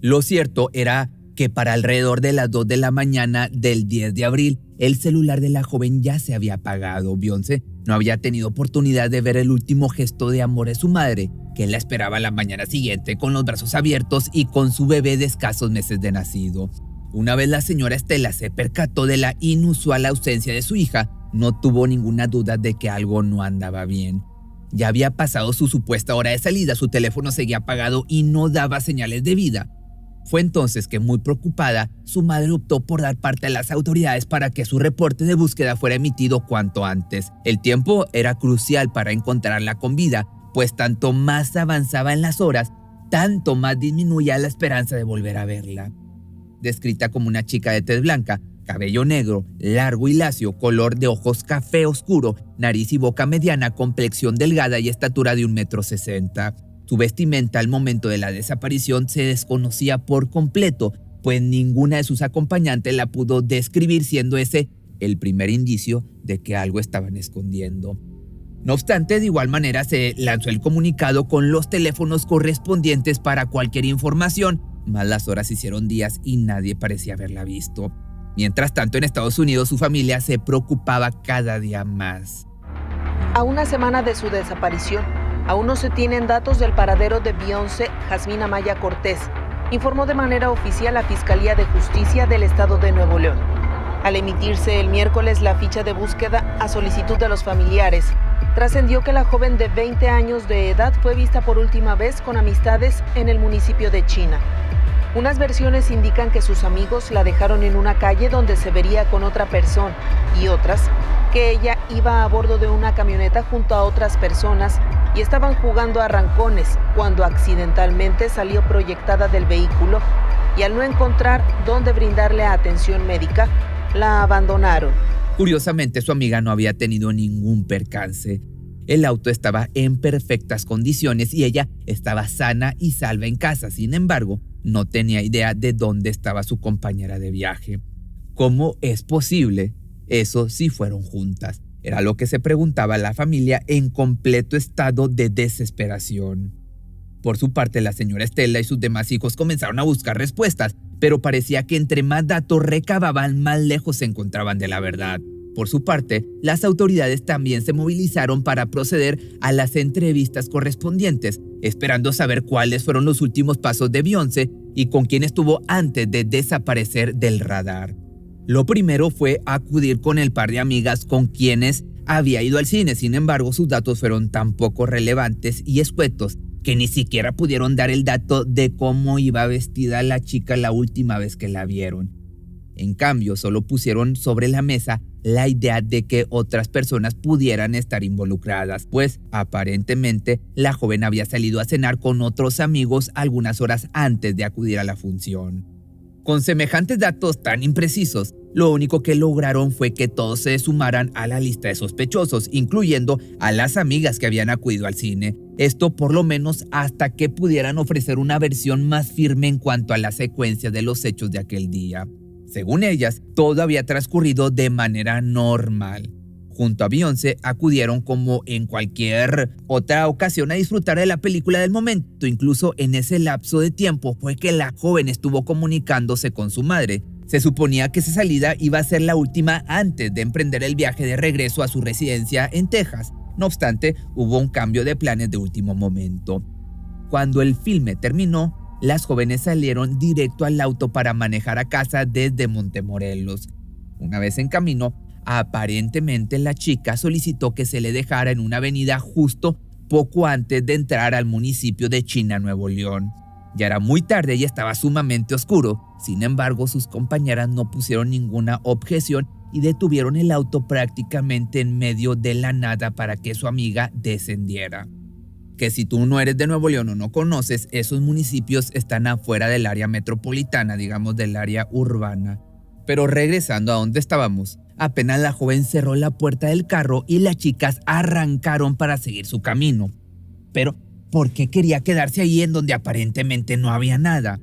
Lo cierto era que para alrededor de las 2 de la mañana del 10 de abril, el celular de la joven ya se había apagado. Beyoncé no había tenido oportunidad de ver el último gesto de amor de su madre, que la esperaba la mañana siguiente con los brazos abiertos y con su bebé de escasos meses de nacido. Una vez la señora Estela se percató de la inusual ausencia de su hija, no tuvo ninguna duda de que algo no andaba bien. Ya había pasado su supuesta hora de salida, su teléfono seguía apagado y no daba señales de vida. Fue entonces que, muy preocupada, su madre optó por dar parte a las autoridades para que su reporte de búsqueda fuera emitido cuanto antes. El tiempo era crucial para encontrarla con vida, pues tanto más avanzaba en las horas, tanto más disminuía la esperanza de volver a verla. Descrita como una chica de tez blanca, cabello negro, largo y lacio, color de ojos café oscuro, nariz y boca mediana, complexión delgada y estatura de 1,60 m. Su vestimenta al momento de la desaparición se desconocía por completo, pues ninguna de sus acompañantes la pudo describir, siendo ese el primer indicio de que algo estaban escondiendo. No obstante, de igual manera se lanzó el comunicado con los teléfonos correspondientes para cualquier información, mas las horas hicieron días y nadie parecía haberla visto. Mientras tanto, en Estados Unidos, su familia se preocupaba cada día más. A una semana de su desaparición, aún no se tienen datos del paradero de Beyoncé Jazmín Amaya Cortés, informó de manera oficial la Fiscalía de Justicia del Estado de Nuevo León. Al emitirse el miércoles la ficha de búsqueda a solicitud de los familiares, trascendió que la joven de 20 años de edad fue vista por última vez con amistades en el municipio de China. Unas versiones indican que sus amigos la dejaron en una calle donde se vería con otra persona y otras que ella iba a bordo de una camioneta junto a otras personas y estaban jugando a arrancones cuando accidentalmente salió proyectada del vehículo y al no encontrar dónde brindarle atención médica, la abandonaron. Curiosamente, su amiga no había tenido ningún percance. El auto estaba en perfectas condiciones y ella estaba sana y salva en casa. Sin embargo, no tenía idea de dónde estaba su compañera de viaje. ¿Cómo es posible? Eso sí fueron juntas. Era lo que se preguntaba la familia en completo estado de desesperación. Por su parte, la señora Estela y sus demás hijos comenzaron a buscar respuestas, pero parecía que entre más datos recababan, más lejos se encontraban de la verdad. Por su parte, las autoridades también se movilizaron para proceder a las entrevistas correspondientes, esperando saber cuáles fueron los últimos pasos de Beyoncé y con quién estuvo antes de desaparecer del radar. Lo primero fue acudir con el par de amigas con quienes había ido al cine. Sin embargo, sus datos fueron tan poco relevantes y escuetos que ni siquiera pudieron dar el dato de cómo iba vestida la chica la última vez que la vieron. En cambio, solo pusieron sobre la mesa la idea de que otras personas pudieran estar involucradas, pues aparentemente la joven había salido a cenar con otros amigos algunas horas antes de acudir a la función. Con semejantes datos tan imprecisos, lo único que lograron fue que todos se sumaran a la lista de sospechosos, incluyendo a las amigas que habían acudido al cine. Esto por lo menos hasta que pudieran ofrecer una versión más firme en cuanto a la secuencia de los hechos de aquel día. Según ellas, todo había transcurrido de manera normal. Junto a Beyoncé acudieron como en cualquier otra ocasión a disfrutar de la película del momento. Incluso en ese lapso de tiempo fue que la joven estuvo comunicándose con su madre. Se suponía que esa salida iba a ser la última antes de emprender el viaje de regreso a su residencia en Texas. No obstante, hubo un cambio de planes de último momento. Cuando el filme terminó, las jóvenes salieron directo al auto para manejar a casa desde Montemorelos. Una vez en camino, aparentemente la chica solicitó que se le dejara en una avenida justo poco antes de entrar al municipio de China, Nuevo León. Ya era muy tarde y estaba sumamente oscuro. Sin embargo, sus compañeras no pusieron ninguna objeción y detuvieron el auto prácticamente en medio de la nada para que su amiga descendiera. Que si tú no eres de Nuevo León o no conoces, esos municipios están afuera del área metropolitana, digamos del área urbana. Pero regresando a donde estábamos, apenas la joven cerró la puerta del carro y las chicas arrancaron para seguir su camino. Pero, ¿por qué quería quedarse ahí en donde aparentemente no había nada?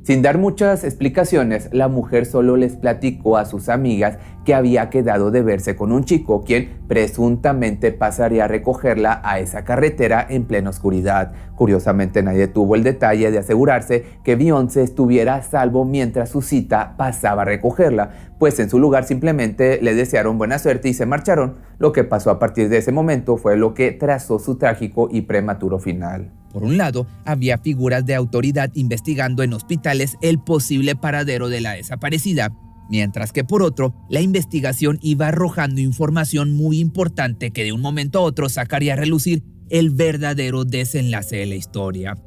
Sin dar muchas explicaciones, la mujer solo les platicó a sus amigas que había quedado de verse con un chico, quien presuntamente pasaría a recogerla a esa carretera en plena oscuridad. Curiosamente, nadie tuvo el detalle de asegurarse que Beyoncé estuviera a salvo mientras su cita pasaba a recogerla, pues en su lugar simplemente le desearon buena suerte y se marcharon. Lo que pasó a partir de ese momento fue lo que trazó su trágico y prematuro final. Por un lado, había figuras de autoridad investigando en hospitales el posible paradero de la desaparecida, mientras que por otro, la investigación iba arrojando información muy importante que de un momento a otro sacaría a relucir el verdadero desenlace de la historia.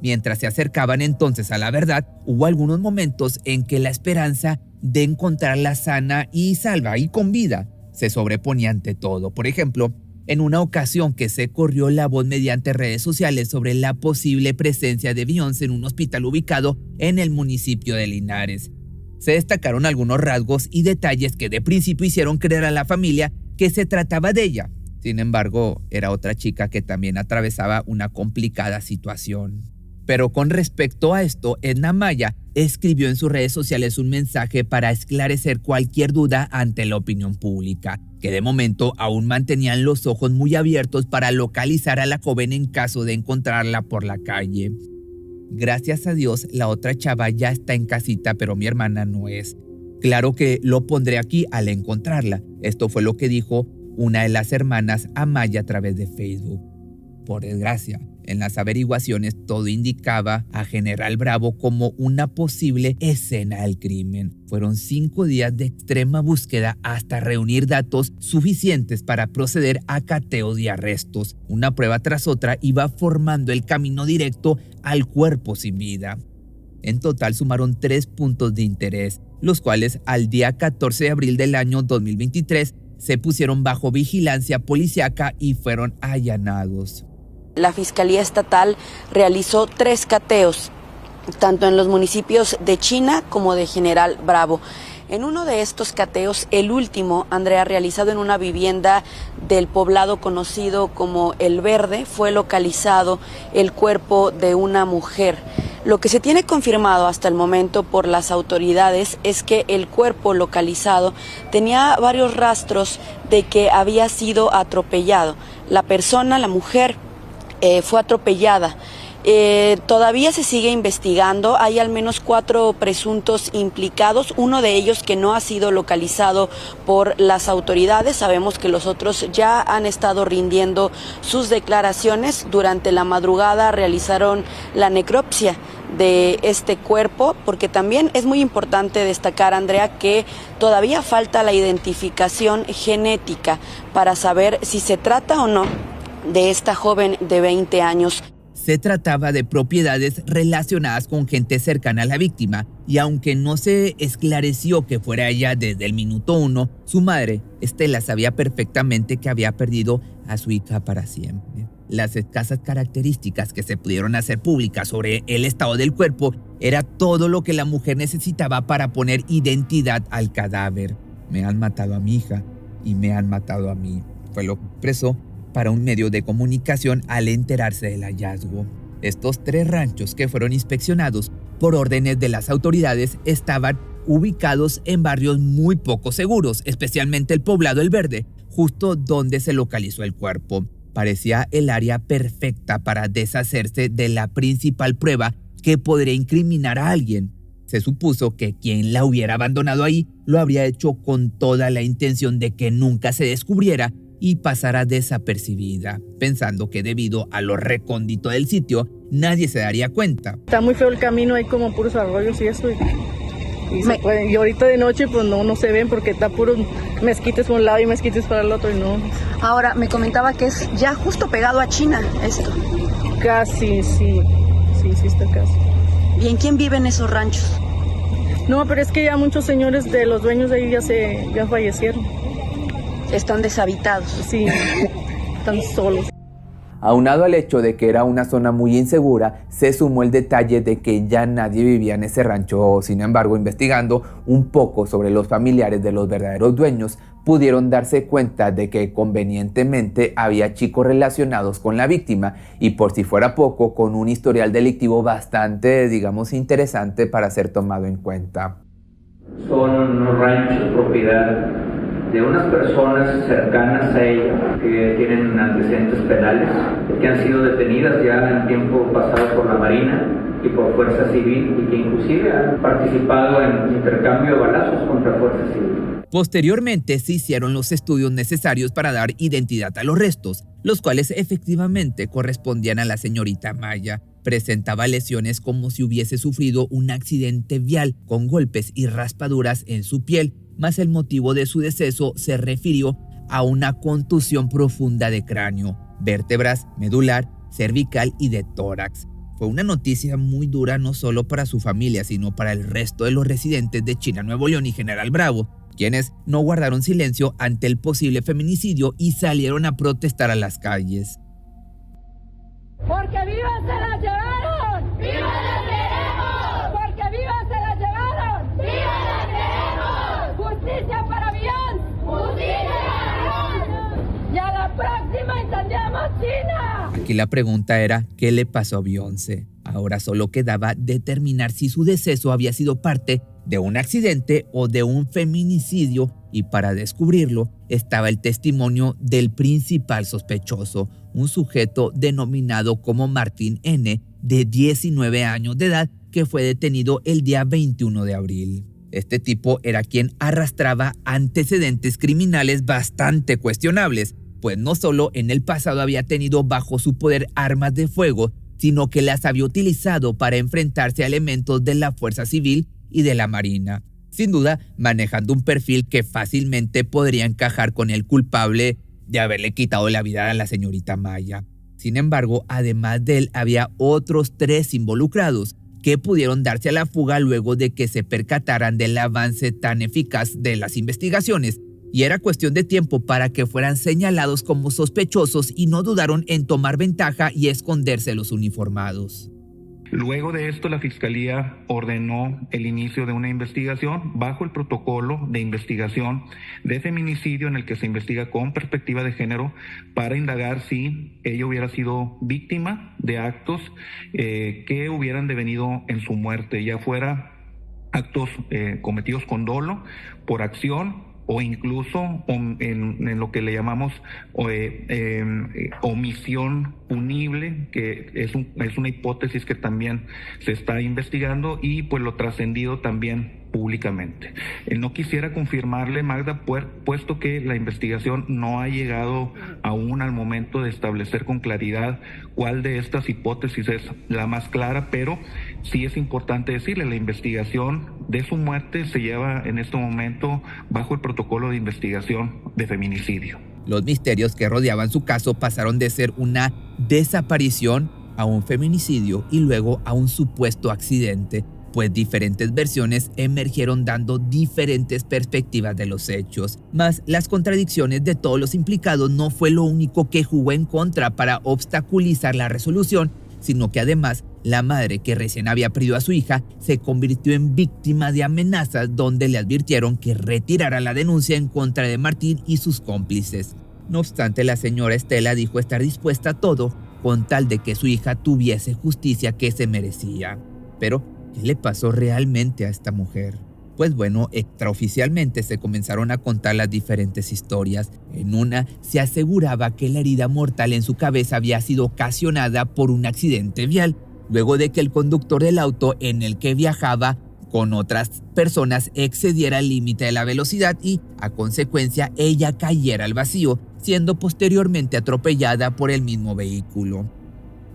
Mientras se acercaban entonces a la verdad, hubo algunos momentos en que la esperanza de encontrarla sana y salva y con vida se sobreponía ante todo. Por ejemplo, en una ocasión que se corrió la voz mediante redes sociales sobre la posible presencia de Beyoncé en un hospital ubicado en el municipio de Linares. Se destacaron algunos rasgos y detalles que de principio hicieron creer a la familia que se trataba de ella. Sin embargo, era otra chica que también atravesaba una complicada situación. Pero con respecto a esto, Edna Maya escribió en sus redes sociales un mensaje para esclarecer cualquier duda ante la opinión pública, que de momento aún mantenían los ojos muy abiertos para localizar a la joven en caso de encontrarla por la calle. Gracias a Dios, la otra chava ya está en casita, pero mi hermana no es. Claro que lo pondré aquí al encontrarla. Esto fue lo que dijo una de las hermanas a Maya a través de Facebook. Por desgracia, en las averiguaciones todo indicaba a General Bravo como una posible escena del crimen. Fueron 5 días de extrema búsqueda hasta reunir datos suficientes para proceder a cateos y arrestos. Una prueba tras otra iba formando el camino directo al cuerpo sin vida. En total sumaron 3 puntos de interés, los cuales al día 14 de abril del año 2023 se pusieron bajo vigilancia policíaca y fueron allanados. La Fiscalía Estatal realizó 3 cateos, tanto en los municipios de China como de General Bravo. En uno de estos cateos, el último, Andrea, realizado en una vivienda del poblado conocido como El Verde, fue localizado el cuerpo de una mujer. Lo que se tiene confirmado hasta el momento por las autoridades es que el cuerpo localizado tenía varios rastros de que había sido atropellado. La persona, la mujer, fue atropellada Todavía se sigue investigando, hay al menos 4 presuntos implicados, uno de ellos que no ha sido localizado por las autoridades. Sabemos que los otros ya han estado rindiendo sus declaraciones. Durante la madrugada realizaron la necropsia de este cuerpo, porque también es muy importante destacar, Andrea, que todavía falta la identificación genética para saber si se trata o no de esta joven de 20 años. Se trataba de propiedades relacionadas con gente cercana a la víctima, y aunque no se esclareció que fuera ella desde el minuto 1, su madre, Estela, sabía perfectamente que había perdido a su hija para siempre. Las escasas características que se pudieron hacer públicas sobre el estado del cuerpo era todo lo que la mujer necesitaba para poner identidad al cadáver. Me han matado a mi hija y me han matado a mí, fue lo que expresó para un medio de comunicación al enterarse del hallazgo. Estos 3 ranchos que fueron inspeccionados por órdenes de las autoridades estaban ubicados en barrios muy poco seguros, especialmente el poblado El Verde, justo donde se localizó el cuerpo. Parecía el área perfecta para deshacerse de la principal prueba que podría incriminar a alguien. Se supuso que quien la hubiera abandonado ahí lo habría hecho con toda la intención de que nunca se descubriera y pasara desapercibida, pensando que debido a lo recóndito del sitio, nadie se daría cuenta. Está muy feo el camino, hay como puros arroyos y eso. Y ahorita de noche pues no se ven porque está puros mezquites por un lado y mezquites para el otro y no. Ahora, me comentaba que es ya justo pegado a China esto. Casi, sí está casi. ¿Y en quién viven esos ranchos? No, pero es que ya muchos señores de los dueños de ahí ya fallecieron. Están deshabitados. Sí, están solos. Aunado al hecho de que era una zona muy insegura, se sumó el detalle de que ya nadie vivía en ese rancho. Sin embargo, investigando un poco sobre los familiares de los verdaderos dueños, pudieron darse cuenta de que convenientemente había chicos relacionados con la víctima y, por si fuera poco, con un historial delictivo bastante, interesante para ser tomado en cuenta. Son unos ranchos propiedad de unas personas cercanas a ella que tienen antecedentes penales, que han sido detenidas ya en tiempo pasado por la Marina y por Fuerza Civil y que inclusive han participado en intercambio de balazos contra Fuerza Civil. Posteriormente se hicieron los estudios necesarios para dar identidad a los restos, los cuales efectivamente correspondían a la señorita Maya. Presentaba lesiones como si hubiese sufrido un accidente vial con golpes y raspaduras en su piel, más el motivo de su deceso se refirió a una contusión profunda de cráneo, vértebras, medular, cervical y de tórax. Fue una noticia muy dura no solo para su familia, sino para el resto de los residentes de China, Nuevo León y General Bravo, quienes no guardaron silencio ante el posible feminicidio y salieron a protestar a las calles. ¡Porque vivas se las llevaron! ¡Viva las queremos! ¡Porque vivas se las llevaron! ¡Viva las queremos! ¡Justicia para Beyoncé! ¡Justicia para Beyoncé! ¡Y a la próxima incendiamos China! Aquí la pregunta era, ¿qué le pasó a Beyoncé? Ahora solo quedaba determinar si su deceso había sido parte de un accidente o de un feminicidio, y para descubrirlo estaba el testimonio del principal sospechoso, un sujeto denominado como Martín N., de 19 años de edad, que fue detenido el día 21 de abril. Este tipo era quien arrastraba antecedentes criminales bastante cuestionables, pues no solo en el pasado había tenido bajo su poder armas de fuego, sino que las había utilizado para enfrentarse a elementos de la Fuerza Civil y de la Marina. Sin duda, manejando un perfil que fácilmente podría encajar con el culpable de haberle quitado la vida a la señorita Maya. Sin embargo, además de él, había otros 3 involucrados que pudieron darse a la fuga luego de que se percataran del avance tan eficaz de las investigaciones, y era cuestión de tiempo para que fueran señalados como sospechosos y no dudaron en tomar ventaja y esconderse los uniformados. Luego de esto, la Fiscalía ordenó el inicio de una investigación bajo el protocolo de investigación de feminicidio en el que se investiga con perspectiva de género para indagar si ella hubiera sido víctima de actos que hubieran devenido en su muerte, ya fuera actos cometidos con dolo, por acción o incluso en lo que le llamamos omisión punible, que es una hipótesis que también se está investigando, y pues lo trascendido también públicamente. No quisiera confirmarle, Magda, puesto que la investigación no ha llegado aún al momento de establecer con claridad cuál de estas hipótesis es la más clara, pero sí es importante decirle, la investigación de su muerte se lleva en este momento bajo el protocolo de investigación de feminicidio. Los misterios que rodeaban su caso pasaron de ser una desaparición a un feminicidio y luego a un supuesto accidente, pues diferentes versiones emergieron dando diferentes perspectivas de los hechos. Mas las contradicciones de todos los implicados no fue lo único que jugó en contra para obstaculizar la resolución, sino que además la madre, que recién había perdido a su hija, se convirtió en víctima de amenazas donde le advirtieron que retirara la denuncia en contra de Martín y sus cómplices. No obstante, la señora Estela dijo estar dispuesta a todo con tal de que su hija tuviese justicia que se merecía. Pero ¿qué le pasó realmente a esta mujer? Pues bueno, extraoficialmente se comenzaron a contar las diferentes historias. En una se aseguraba que la herida mortal en su cabeza había sido ocasionada por un accidente vial, luego de que el conductor del auto en el que viajaba con otras personas excediera el límite de la velocidad y, a consecuencia, ella cayera al vacío, siendo posteriormente atropellada por el mismo vehículo.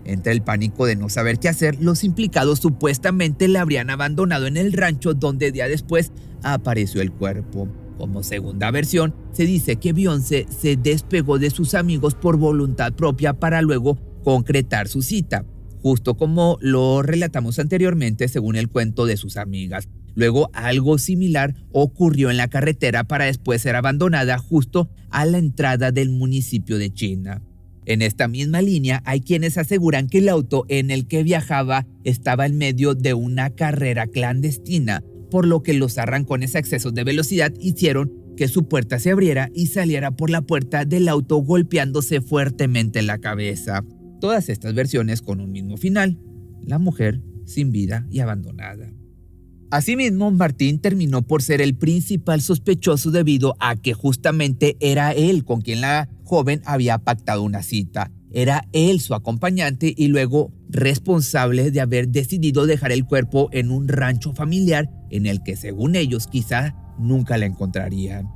Entre el pánico de no saber qué hacer, los implicados supuestamente la habrían abandonado en el rancho donde día después apareció el cuerpo. Como segunda versión, se dice que Beyoncé se despegó de sus amigos por voluntad propia para luego concretar su cita, justo como lo relatamos anteriormente según el cuento de sus amigas. Luego algo similar ocurrió en la carretera para después ser abandonada justo a la entrada del municipio de China. En esta misma línea hay quienes aseguran que el auto en el que viajaba estaba en medio de una carrera clandestina, por lo que los arrancones a excesos de velocidad hicieron que su puerta se abriera y saliera por la puerta del auto golpeándose fuertemente en la cabeza. Todas estas versiones con un mismo final: la mujer sin vida y abandonada. Asimismo, Martín terminó por ser el principal sospechoso debido a que justamente era él con quien la joven había pactado una cita. Era él su acompañante y luego responsable de haber decidido dejar el cuerpo en un rancho familiar en el que, según ellos, quizá nunca la encontrarían.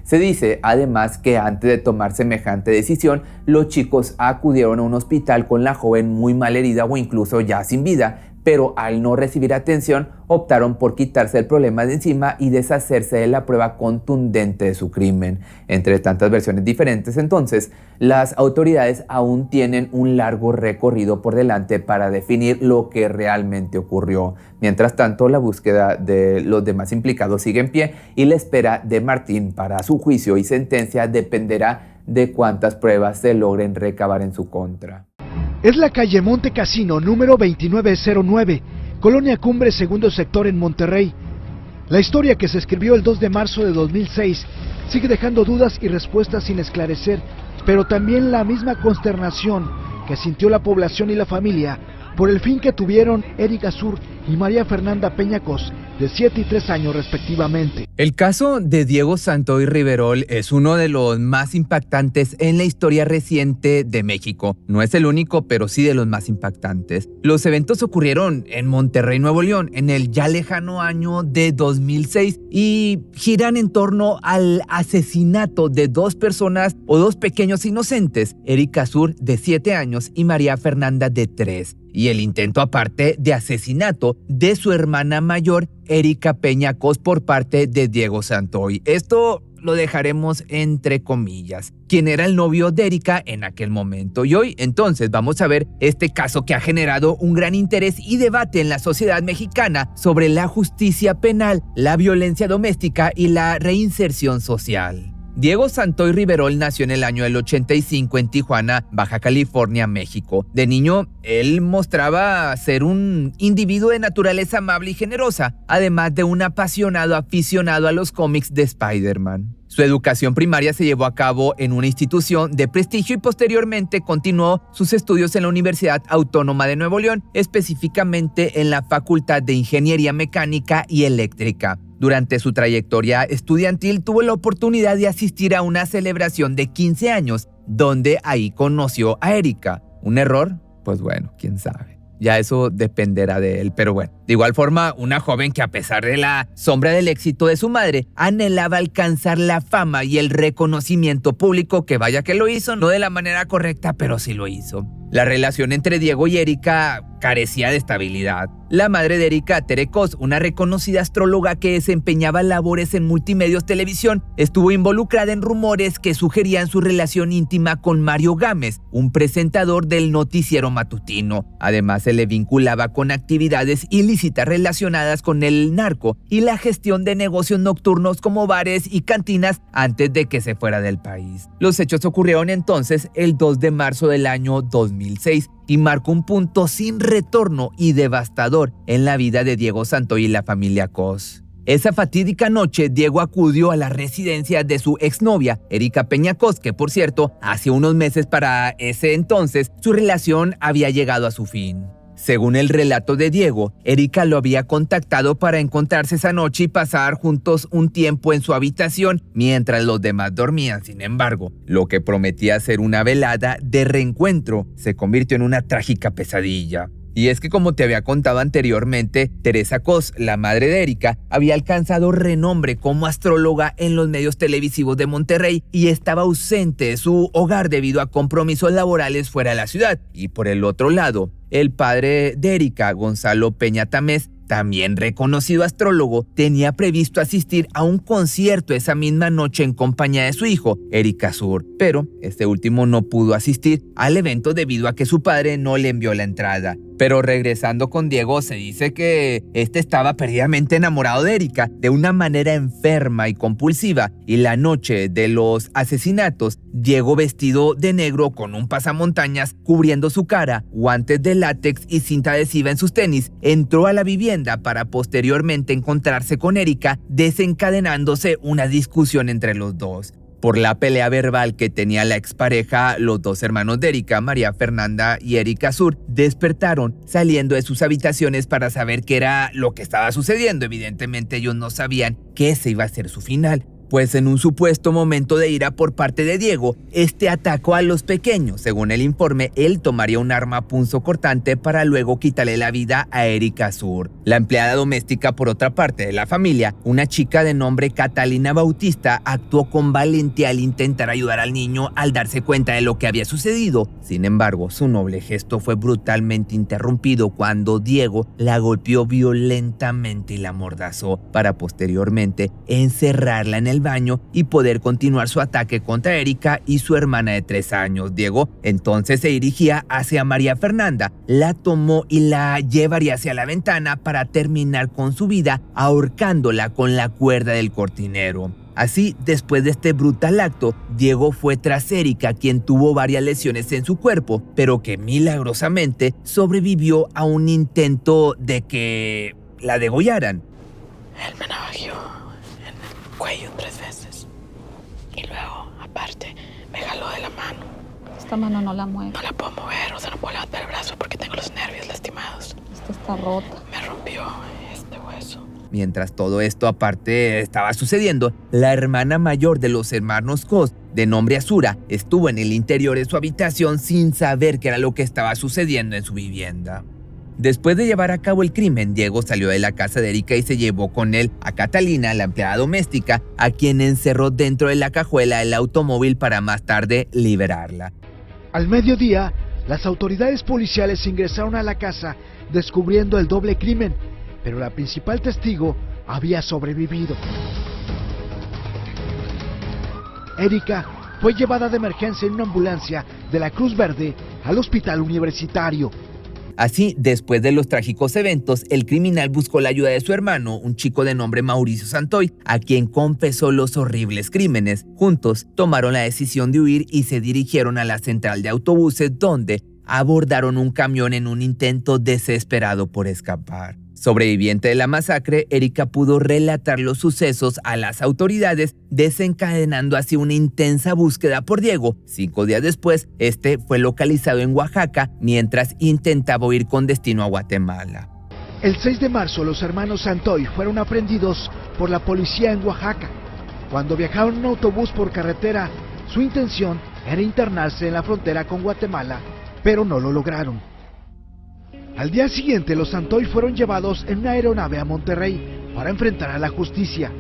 Se dice además que antes de tomar semejante decisión, los chicos acudieron a un hospital con la joven muy mal herida o incluso ya sin vida, pero al no recibir atención optaron por quitarse el problema de encima y deshacerse de la prueba contundente de su crimen. Entre tantas versiones diferentes, entonces, las autoridades aún tienen un largo recorrido por delante para definir lo que realmente ocurrió. Mientras tanto, la búsqueda de los demás implicados sigue en pie y la espera de Martín para su juicio y sentencia dependerá de cuántas pruebas se logren recabar en su contra. Es la calle Monte Casino, número 2909, Colonia Cumbre, segundo sector en Monterrey. La historia, que se escribió el 2 de marzo de 2006, sigue dejando dudas y respuestas sin esclarecer, pero también la misma consternación que sintió la población y la familia por el fin que tuvieron Erika Sur y María Fernanda Peñacos, de 7 y 3 años respectivamente. El caso de Diego Santoy Riverol es uno de los más impactantes en la historia reciente de México. No es el único, pero sí de los más impactantes. Los eventos ocurrieron en Monterrey, Nuevo León, en el ya lejano año de 2006 y giran en torno al asesinato de dos personas o dos pequeños inocentes, Erika Sur, de 7 años, y María Fernanda, de 3. Y el intento aparte de asesinato de su hermana mayor, Erika Peñacos, por parte de Diego Santoy. Esto lo dejaremos entre comillas, quien era el novio de Erika en aquel momento. Y hoy entonces vamos a ver este caso que ha generado un gran interés y debate en la sociedad mexicana sobre la justicia penal, la violencia doméstica y la reinserción social. Diego Santoy Riverol nació en el año del 85 en Tijuana, Baja California, México. De niño, él mostraba ser un individuo de naturaleza amable y generosa, además de un apasionado aficionado a los cómics de Spider-Man. Su educación primaria se llevó a cabo en una institución de prestigio y posteriormente continuó sus estudios en la Universidad Autónoma de Nuevo León, específicamente en la Facultad de Ingeniería Mecánica y Eléctrica. Durante su trayectoria estudiantil tuvo la oportunidad de asistir a una celebración de 15 años, donde ahí conoció a Erika. ¿Un error? Pues bueno, quién sabe. Ya eso dependerá de él, pero bueno. De igual forma, una joven que a pesar de la sombra del éxito de su madre, anhelaba alcanzar la fama y el reconocimiento público, que vaya que lo hizo, no de la manera correcta, pero sí lo hizo. La relación entre Diego y Erika carecía de estabilidad. La madre de Erika, Tere Cos, una reconocida astróloga que desempeñaba labores en Multimedios Televisión, estuvo involucrada en rumores que sugerían su relación íntima con Mario Gámez, un presentador del noticiero matutino. Además, se le vinculaba con actividades ilícitas relacionadas con el narco y la gestión de negocios nocturnos como bares y cantinas antes de que se fuera del país. Los hechos ocurrieron entonces el 2 de marzo del año 2006 y marcó un punto sin retorno y devastador en la vida de Diego Santoy y la familia Cos. Esa fatídica noche, Diego acudió a la residencia de su exnovia, Erika Peña Cos, que por cierto, hace unos meses para ese entonces, su relación había llegado a su fin. Según el relato de Diego, Erika lo había contactado para encontrarse esa noche y pasar juntos un tiempo en su habitación mientras los demás dormían. Sin embargo, lo que prometía ser una velada de reencuentro se convirtió en una trágica pesadilla. Y es que, como te había contado anteriormente, Teresa Cos, la madre de Erika, había alcanzado renombre como astróloga en los medios televisivos de Monterrey y estaba ausente de su hogar debido a compromisos laborales fuera de la ciudad. Y por el otro lado, el padre de Erika, Gonzalo Peña Tamés, también reconocido astrólogo, tenía previsto asistir a un concierto esa misma noche en compañía de su hijo, Eric Azur, pero este último no pudo asistir al evento debido a que su padre no le envió la entrada. Pero regresando con Diego, se dice que este estaba perdidamente enamorado de Erika de una manera enferma y compulsiva, y la noche de los asesinatos, Diego, vestido de negro con un pasamontañas cubriendo su cara, guantes de látex y cinta adhesiva en sus tenis, entró a la vivienda para posteriormente encontrarse con Erika, desencadenándose una discusión entre los dos. Por la pelea verbal que tenía la expareja, los dos hermanos de Erika, María Fernanda y Erika Azur, despertaron saliendo de sus habitaciones para saber qué era lo que estaba sucediendo. Evidentemente ellos no sabían que ese iba a ser su final. Pues en un supuesto momento de ira por parte de Diego, este atacó a los pequeños. Según el informe, él tomaría un arma punzocortante para luego quitarle la vida a Erika Azur. La empleada doméstica, por otra parte de la familia, una chica de nombre Catalina Bautista, actuó con valentía al intentar ayudar al niño al darse cuenta de lo que había sucedido. Sin embargo, su noble gesto fue brutalmente interrumpido cuando Diego la golpeó violentamente y la amordazó para posteriormente encerrarla en el baño y poder continuar su ataque contra Erika y su hermana de 3 años. Diego entonces se dirigía hacia María Fernanda, la tomó y la llevaría hacia la ventana para terminar con su vida ahorcándola con la cuerda del cortinero. Así, después de este brutal acto, Diego fue tras Erika, quien tuvo varias lesiones en su cuerpo, pero que milagrosamente sobrevivió a un intento de que la degollaran. Él me navajeó en el cuello 3 veces y luego, aparte, me jaló de la mano. Esta mano no la muevo. No la puedo mover, o sea, no puedo levantar el brazo porque tengo los nervios lastimados. Esta está rota. Me rompió este hueso. Mientras todo esto aparte estaba sucediendo, la hermana mayor de los hermanos Cos, de nombre Azura, estuvo en el interior de su habitación sin saber qué era lo que estaba sucediendo en su vivienda. Después de llevar a cabo el crimen, Diego salió de la casa de Erika y se llevó con él a Catalina, la empleada doméstica, a quien encerró dentro de la cajuela del automóvil para más tarde liberarla. Al mediodía, las autoridades policiales ingresaron a la casa descubriendo el doble crimen, pero la principal testigo había sobrevivido. Erika fue llevada de emergencia en una ambulancia de la Cruz Verde al hospital universitario. Así, después de los trágicos eventos, el criminal buscó la ayuda de su hermano, un chico de nombre Mauricio Santoy, a quien confesó los horribles crímenes. Juntos tomaron la decisión de huir y se dirigieron a la central de autobuses, donde abordaron un camión en un intento desesperado por escapar. Sobreviviente de la masacre, Erika pudo relatar los sucesos a las autoridades, desencadenando así una intensa búsqueda por Diego. 5 días después, este fue localizado en Oaxaca mientras intentaba huir con destino a Guatemala. El 6 de marzo los hermanos Santoy fueron aprehendidos por la policía en Oaxaca. Cuando viajaban en un autobús por carretera, su intención era internarse en la frontera con Guatemala, pero no lo lograron. Al día siguiente los Santoy fueron llevados en una aeronave a Monterrey para enfrentar a la justicia.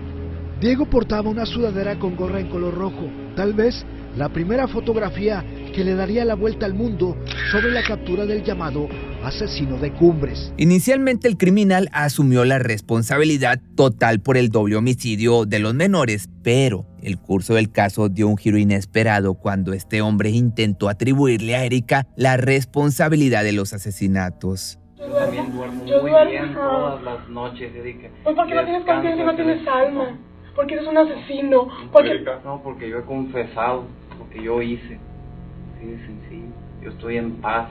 Diego portaba una sudadera con gorra en color rojo, tal vez la primera fotografía que le daría la vuelta al mundo sobre la captura del llamado asesino de Cumbres. Inicialmente el criminal asumió la responsabilidad total por el doble homicidio de los menores, pero el curso del caso dio un giro inesperado cuando este hombre intentó atribuirle a Erika la responsabilidad de los asesinatos. Yo también duermo muy bien todas las noches, Erika. Pues porque no tienes conciencia, no tienes alma. Porque eres un asesino. Porque... No, porque yo he confesado lo que yo hice. Así de sencillo. Yo estoy en paz.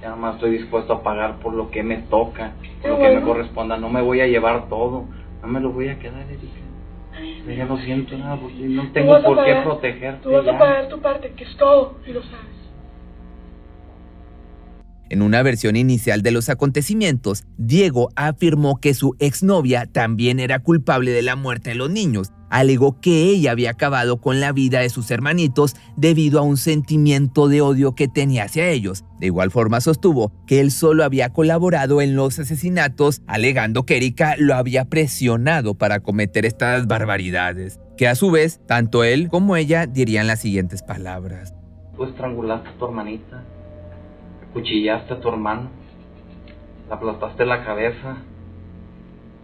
Ya nada más estoy dispuesto a pagar por lo que me toca, por lo que me corresponda. No me voy a llevar todo. No me lo voy a quedar, Erika. Yo ya no siento nada porque no tengo por qué protegerte. Tú vas a pagar tu parte, que es todo, y lo sabes. En una versión inicial de los acontecimientos, Diego afirmó que su exnovia también era culpable de la muerte de los niños. Alegó que ella había acabado con la vida de sus hermanitos debido a un sentimiento de odio que tenía hacia ellos. De igual forma sostuvo que él solo había colaborado en los asesinatos, alegando que Erika lo había presionado para cometer estas barbaridades, que a su vez, tanto él como ella dirían las siguientes palabras. Tú estrangulaste a tu hermanita. Cuchillaste a tu hermano, le aplastaste la cabeza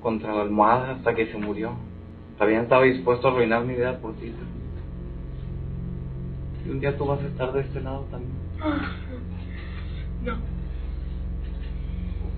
contra la almohada hasta que se murió. También estaba dispuesto a arruinar mi vida por ti. Y un día tú vas a estar de este lado también. No.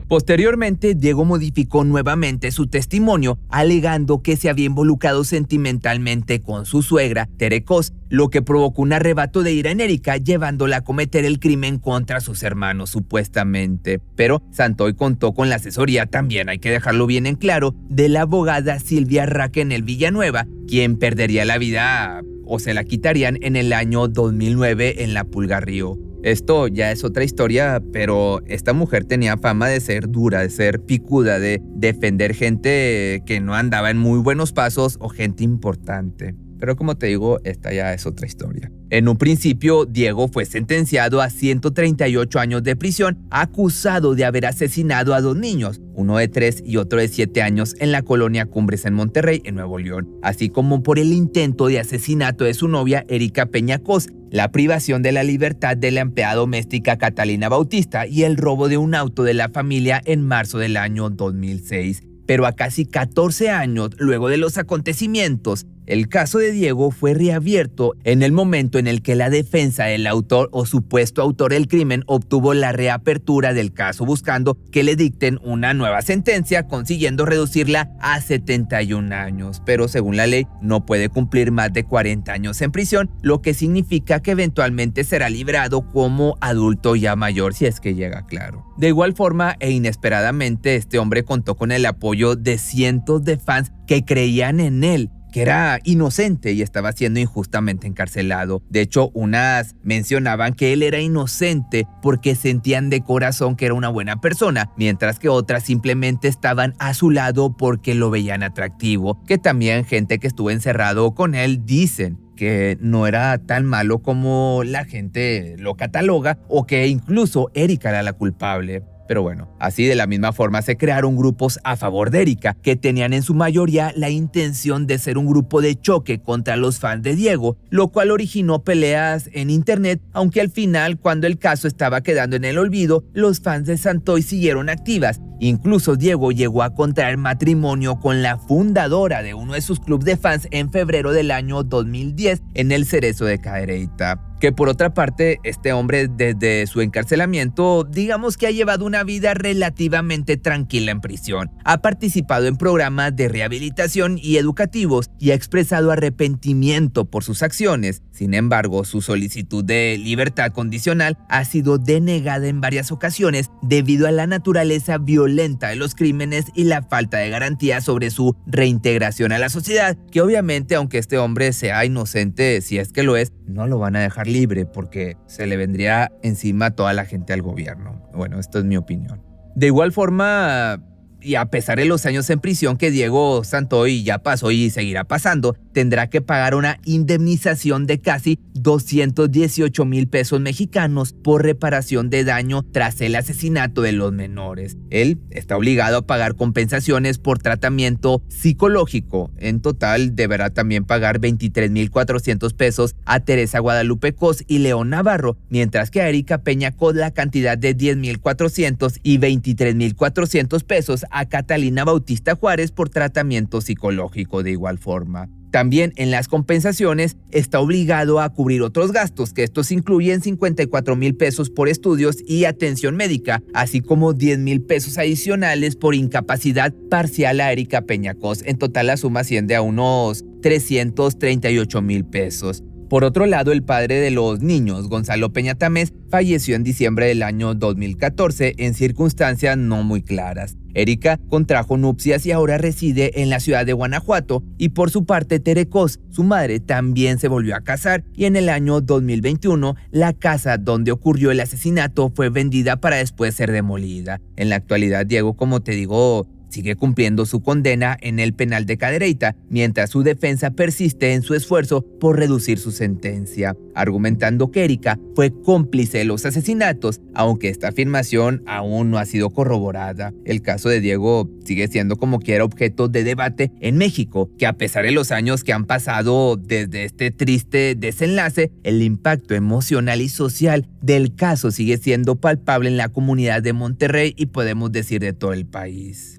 Posteriormente, Diego modificó nuevamente su testimonio, alegando que se había involucrado sentimentalmente con su suegra, Tere Cos, lo que provocó un arrebato de ira en Erika, llevándola a cometer el crimen contra sus hermanos, supuestamente. Pero Santoy contó con la asesoría, también hay que dejarlo bien en claro, de la abogada Silvia Raquenel Villanueva, quien perdería la vida o se la quitarían en el año 2009 en la Pulga Río. Esto ya es otra historia, pero esta mujer tenía fama de ser dura, de ser picuda, de defender gente que no andaba en muy buenos pasos o gente importante. Pero como te digo, esta ya es otra historia. En un principio, Diego fue sentenciado a 138 años de prisión, acusado de haber asesinado a 2 niños, uno de 3 y otro de 7 años en la colonia Cumbres en Monterrey, en Nuevo León, así como por el intento de asesinato de su novia Erika Peña Cos, la privación de la libertad de la empleada doméstica Catalina Bautista y el robo de un auto de la familia en marzo del año 2006. Pero a casi 14 años luego de los acontecimientos, el caso de Diego fue reabierto en el momento en el que la defensa del autor o supuesto autor del crimen obtuvo la reapertura del caso, buscando que le dicten una nueva sentencia, consiguiendo reducirla a 71 años. Pero según la ley, no puede cumplir más de 40 años en prisión, lo que significa que eventualmente será librado como adulto ya mayor, si es que llega, claro. De igual forma e inesperadamente, este hombre contó con el apoyo de cientos de fans que creían en él, que era inocente y estaba siendo injustamente encarcelado. De hecho, unas mencionaban que él era inocente porque sentían de corazón que era una buena persona, mientras que otras simplemente estaban a su lado porque lo veían atractivo. Que también gente que estuvo encerrado con él dicen que no era tan malo como la gente lo cataloga o que incluso Erika era la culpable. Pero bueno, así de la misma forma se crearon grupos a favor de Erika, que tenían en su mayoría la intención de ser un grupo de choque contra los fans de Diego, lo cual originó peleas en internet, aunque al final, cuando el caso estaba quedando en el olvido, los fans de Santoy siguieron activas. Incluso Diego llegó a contraer matrimonio con la fundadora de uno de sus clubes de fans en febrero del año 2010 en el Cerezo de Cadereyta. Que por otra parte, este hombre desde su encarcelamiento, digamos que ha llevado una vida relativamente tranquila en prisión. Ha participado en programas de rehabilitación y educativos y ha expresado arrepentimiento por sus acciones. Sin embargo, su solicitud de libertad condicional ha sido denegada en varias ocasiones debido a la naturaleza violenta de los crímenes y la falta de garantía sobre su reintegración a la sociedad, que obviamente, aunque este hombre sea inocente, si es que lo es, no lo van a dejar libre porque se le vendría encima toda la gente al gobierno. Bueno, esto es mi opinión. De igual forma, y a pesar de los años en prisión que Diego Santoy ya pasó y seguirá pasando, tendrá que pagar una indemnización de casi 218,000 pesos mexicanos por reparación de daño tras el asesinato de los menores. Él está obligado a pagar compensaciones por tratamiento psicológico. En total deberá también pagar 23,400 pesos a Teresa Guadalupe Cos y León Navarro, mientras que a Erika Peña Cos la cantidad de 10,400 y 23,400 pesos a Catalina Bautista Juárez por tratamiento psicológico de igual forma. También en las compensaciones está obligado a cubrir otros gastos, que estos incluyen 54,000 pesos por estudios y atención médica, así como 10,000 pesos adicionales por incapacidad parcial a Erika Peña Cos. En total la suma asciende a unos 338,000 pesos. Por otro lado, el padre de los niños, Gonzalo Peña Tamés, falleció en diciembre del año 2014 en circunstancias no muy claras. Erika contrajo nupcias y ahora reside en la ciudad de Guanajuato, y por su parte Tere Cos, su madre, también se volvió a casar, y en el año 2021 la casa donde ocurrió el asesinato fue vendida para después ser demolida. En la actualidad, Diego, como te digo, sigue cumpliendo su condena en el penal de Cadereyta, mientras su defensa persiste en su esfuerzo por reducir su sentencia, argumentando que Erika fue cómplice de los asesinatos, aunque esta afirmación aún no ha sido corroborada. El caso de Diego sigue siendo como quiera objeto de debate en México, que a pesar de los años que han pasado desde este triste desenlace, el impacto emocional y social del caso sigue siendo palpable en la comunidad de Monterrey y podemos decir de todo el país.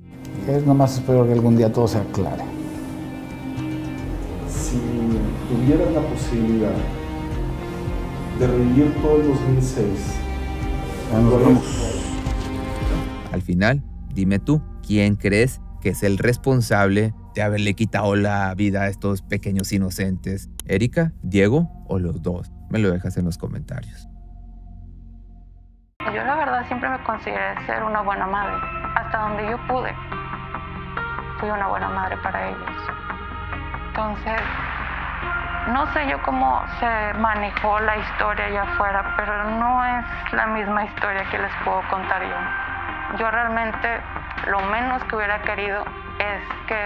Nomás espero que algún día todo se aclare. Si tuvieras la posibilidad de revivir todo el 2006, al final, dime tú, ¿quién crees que es el responsable de haberle quitado la vida a estos pequeños inocentes? ¿Erika, Diego o los dos? Me lo dejas en los comentarios. Yo la verdad siempre me consideré ser una buena madre. Hasta donde yo pude, fui una buena madre para ellos. Entonces, no sé yo cómo se manejó la historia allá afuera, pero no es la misma historia que les puedo contar yo. Yo realmente lo menos que hubiera querido es que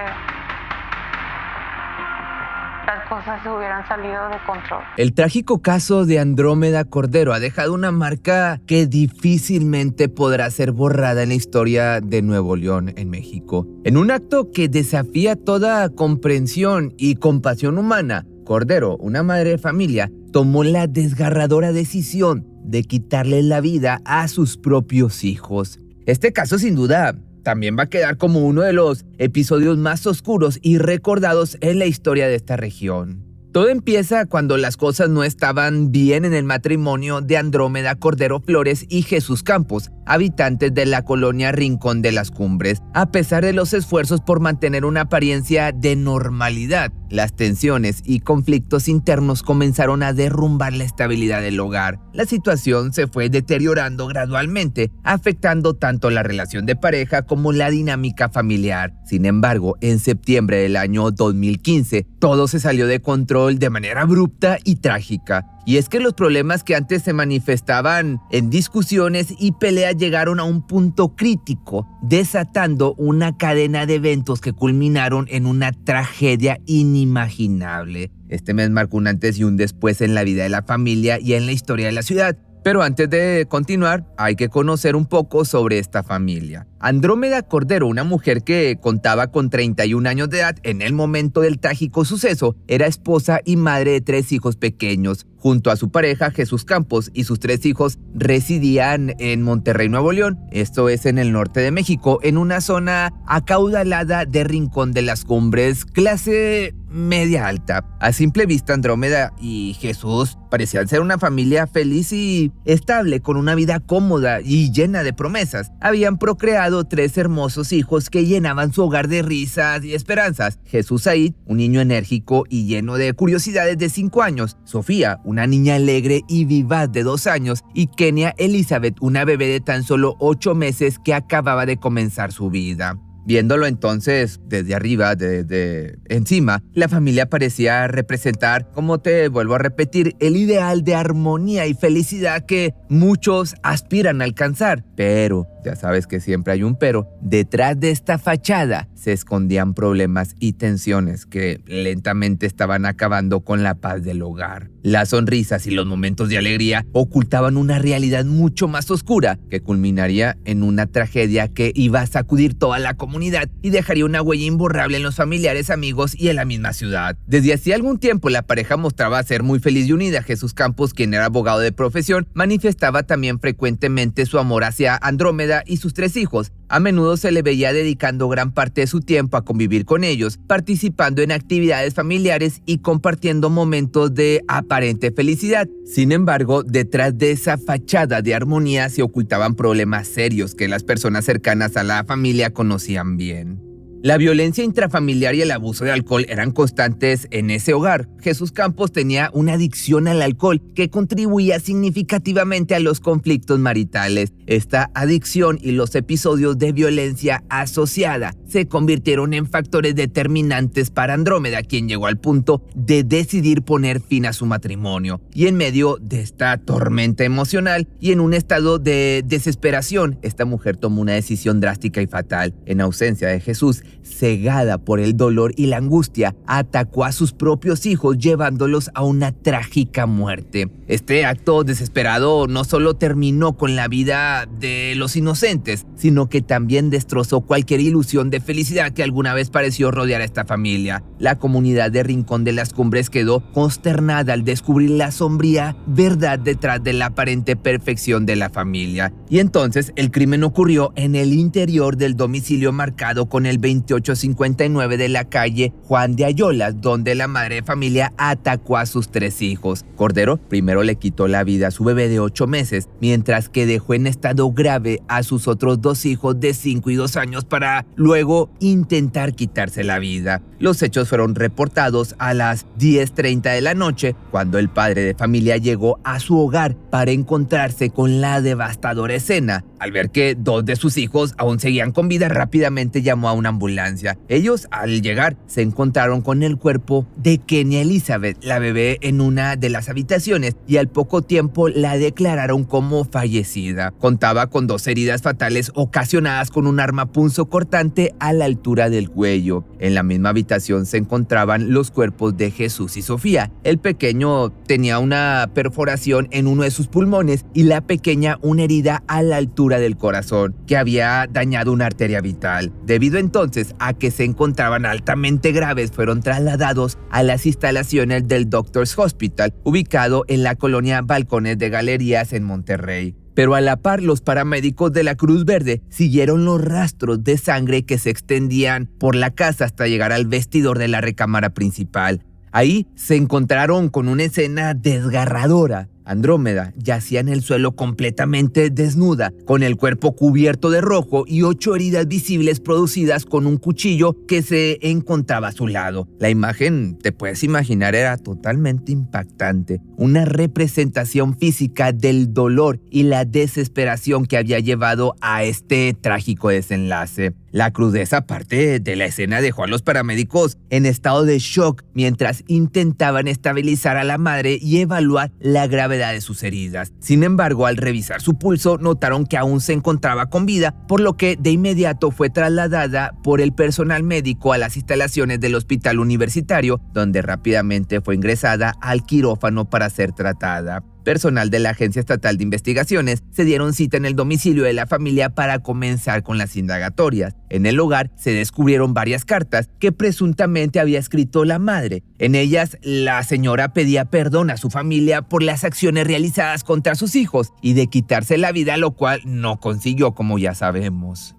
las cosas se hubieran salido de control. El trágico caso de Andrómeda Cordero ha dejado una marca que difícilmente podrá ser borrada en la historia de Nuevo León, en México. En un acto que desafía toda comprensión y compasión humana, Cordero, una madre de familia, tomó la desgarradora decisión de quitarle la vida a sus propios hijos. Este caso, sin duda, también va a quedar como uno de los episodios más oscuros y recordados en la historia de esta región. Todo empieza cuando las cosas no estaban bien en el matrimonio de Andrómeda Cordero Flores y Jesús Campos, habitantes de la colonia Rincón de las Cumbres. A pesar de los esfuerzos por mantener una apariencia de normalidad, las tensiones y conflictos internos comenzaron a derrumbar la estabilidad del hogar. La situación se fue deteriorando gradualmente, afectando tanto la relación de pareja como la dinámica familiar. Sin embargo, en septiembre del año 2015, todo se salió de control de manera abrupta y trágica. Y es que los problemas que antes se manifestaban en discusiones y peleas llegaron a un punto crítico, desatando una cadena de eventos que culminaron en una tragedia inimaginable. Este mes marcó un antes y un después en la vida de la familia y en la historia de la ciudad. Pero antes de continuar, hay que conocer un poco sobre esta familia. Andrómeda Cordero, una mujer que contaba con 31 años de edad en el momento del trágico suceso, era esposa y madre de 3 hijos pequeños. Junto a su pareja Jesús Campos y sus 3 hijos residían en Monterrey, Nuevo León, esto es en el norte de México, en una zona acaudalada de Rincón de las Cumbres, clase media alta. A simple vista, Andrómeda y Jesús parecían ser una familia feliz y estable, con una vida cómoda y llena de promesas. Habían procreado 3 hermosos hijos que llenaban su hogar de risas y esperanzas. Jesús Said, un niño enérgico y lleno de curiosidades de 5 años. Sofía, una niña alegre y vivaz de 2 años. Y Kenia Elizabeth, una bebé de tan solo 8 meses que acababa de comenzar su vida. Viéndolo entonces desde arriba, desde encima, la familia parecía representar, como te vuelvo a repetir, el ideal de armonía y felicidad que muchos aspiran a alcanzar. Pero, ya sabes que siempre hay un pero, detrás de esta fachada se escondían problemas y tensiones que lentamente estaban acabando con la paz del hogar. Las sonrisas y los momentos de alegría ocultaban una realidad mucho más oscura que culminaría en una tragedia que iba a sacudir toda la comunidad y dejaría una huella imborrable en los familiares, amigos y en la misma ciudad. Desde hacía algún tiempo la pareja mostraba ser muy feliz y unida. Jesús Campos, quien era abogado de profesión, manifestaba también frecuentemente su amor hacia Andrómeda y sus 3 hijos. A menudo se le veía dedicando gran parte de su tiempo a convivir con ellos, participando en actividades familiares y compartiendo momentos de aparente felicidad. Sin embargo, detrás de esa fachada de armonía se ocultaban problemas serios que las personas cercanas a la familia conocían bien. La violencia intrafamiliar y el abuso de alcohol eran constantes en ese hogar. Jesús Campos tenía una adicción al alcohol que contribuía significativamente a los conflictos maritales. Esta adicción y los episodios de violencia asociada se convirtieron en factores determinantes para Andrómeda, quien llegó al punto de decidir poner fin a su matrimonio. Y en medio de esta tormenta emocional y en un estado de desesperación, esta mujer tomó una decisión drástica y fatal. En ausencia de Jesús, cegada por el dolor y la angustia, atacó a sus propios hijos, llevándolos a una trágica muerte. Este acto desesperado no solo terminó con la vida de los inocentes, sino que también destrozó cualquier ilusión de felicidad que alguna vez pareció rodear a esta familia. La comunidad de Rincón de las Cumbres quedó consternada al descubrir la sombría verdad detrás de la aparente perfección de la familia. Y entonces el crimen ocurrió en el interior del domicilio marcado con el 2859 de la calle Juan de Ayolas, donde la madre de familia atacó a sus 3 hijos. Cordero primero le quitó la vida a su bebé de 8 meses, mientras que dejó en estado grave a sus otros 2 hijos de 5 y 2 años para luego intentar quitarse la vida. Los hechos fueron reportados a las 10:30 de la noche, cuando el padre de familia llegó a su hogar para encontrarse con la devastadora escena. Al ver que 2 de sus hijos aún seguían con vida, rápidamente llamó a una ambulancia. Ellos, al llegar, se encontraron con el cuerpo de Kenia Elizabeth, la bebé, en una de las habitaciones, y al poco tiempo la declararon como fallecida. Contaba con 2 heridas fatales ocasionadas con un arma punzocortante a la altura del cuello. En la misma habitación se encontraban los cuerpos de Jesús y Sofía. El pequeño tenía una perforación en uno de sus pulmones y la pequeña una herida a la altura del corazón que había dañado una arteria vital. Debido entonces a que se encontraban altamente graves, fueron trasladados a las instalaciones del Doctors Hospital, ubicado en la colonia Balcones de Galerías en Monterrey. Pero a la par, los paramédicos de la Cruz Verde siguieron los rastros de sangre que se extendían por la casa hasta llegar al vestidor de la recámara principal. Ahí se encontraron con una escena desgarradora. Andrómeda yacía en el suelo completamente desnuda, con el cuerpo cubierto de rojo y 8 heridas visibles producidas con un cuchillo que se encontraba a su lado. La imagen, te puedes imaginar, era totalmente impactante. Una representación física del dolor y la desesperación que había llevado a este trágico desenlace. La crudeza parte de la escena dejó a los paramédicos en estado de shock mientras intentaban estabilizar a la madre y evaluar la gravedad de sus heridas. Sin embargo, al revisar su pulso, notaron que aún se encontraba con vida, por lo que de inmediato fue trasladada por el personal médico a las instalaciones del hospital universitario, donde rápidamente fue ingresada al quirófano para ser tratada. Personal de la Agencia Estatal de Investigaciones se dieron cita en el domicilio de la familia para comenzar con las indagatorias. En el hogar se descubrieron varias cartas que presuntamente había escrito la madre. En ellas, la señora pedía perdón a su familia por las acciones realizadas contra sus hijos y de quitarse la vida, lo cual no consiguió, como ya sabemos.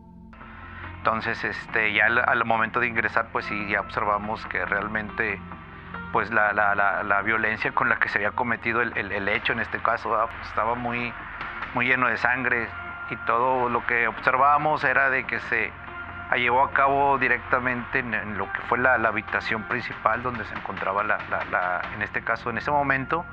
Entonces, ya al momento de ingresar, pues sí, ya observamos que realmente pues la violencia con la que se había cometido el hecho en este caso estaba muy lleno de sangre, y todo lo que observábamos era de que se llevó a cabo directamente en lo que fue la habitación principal donde se encontraba en este caso, en ese momento,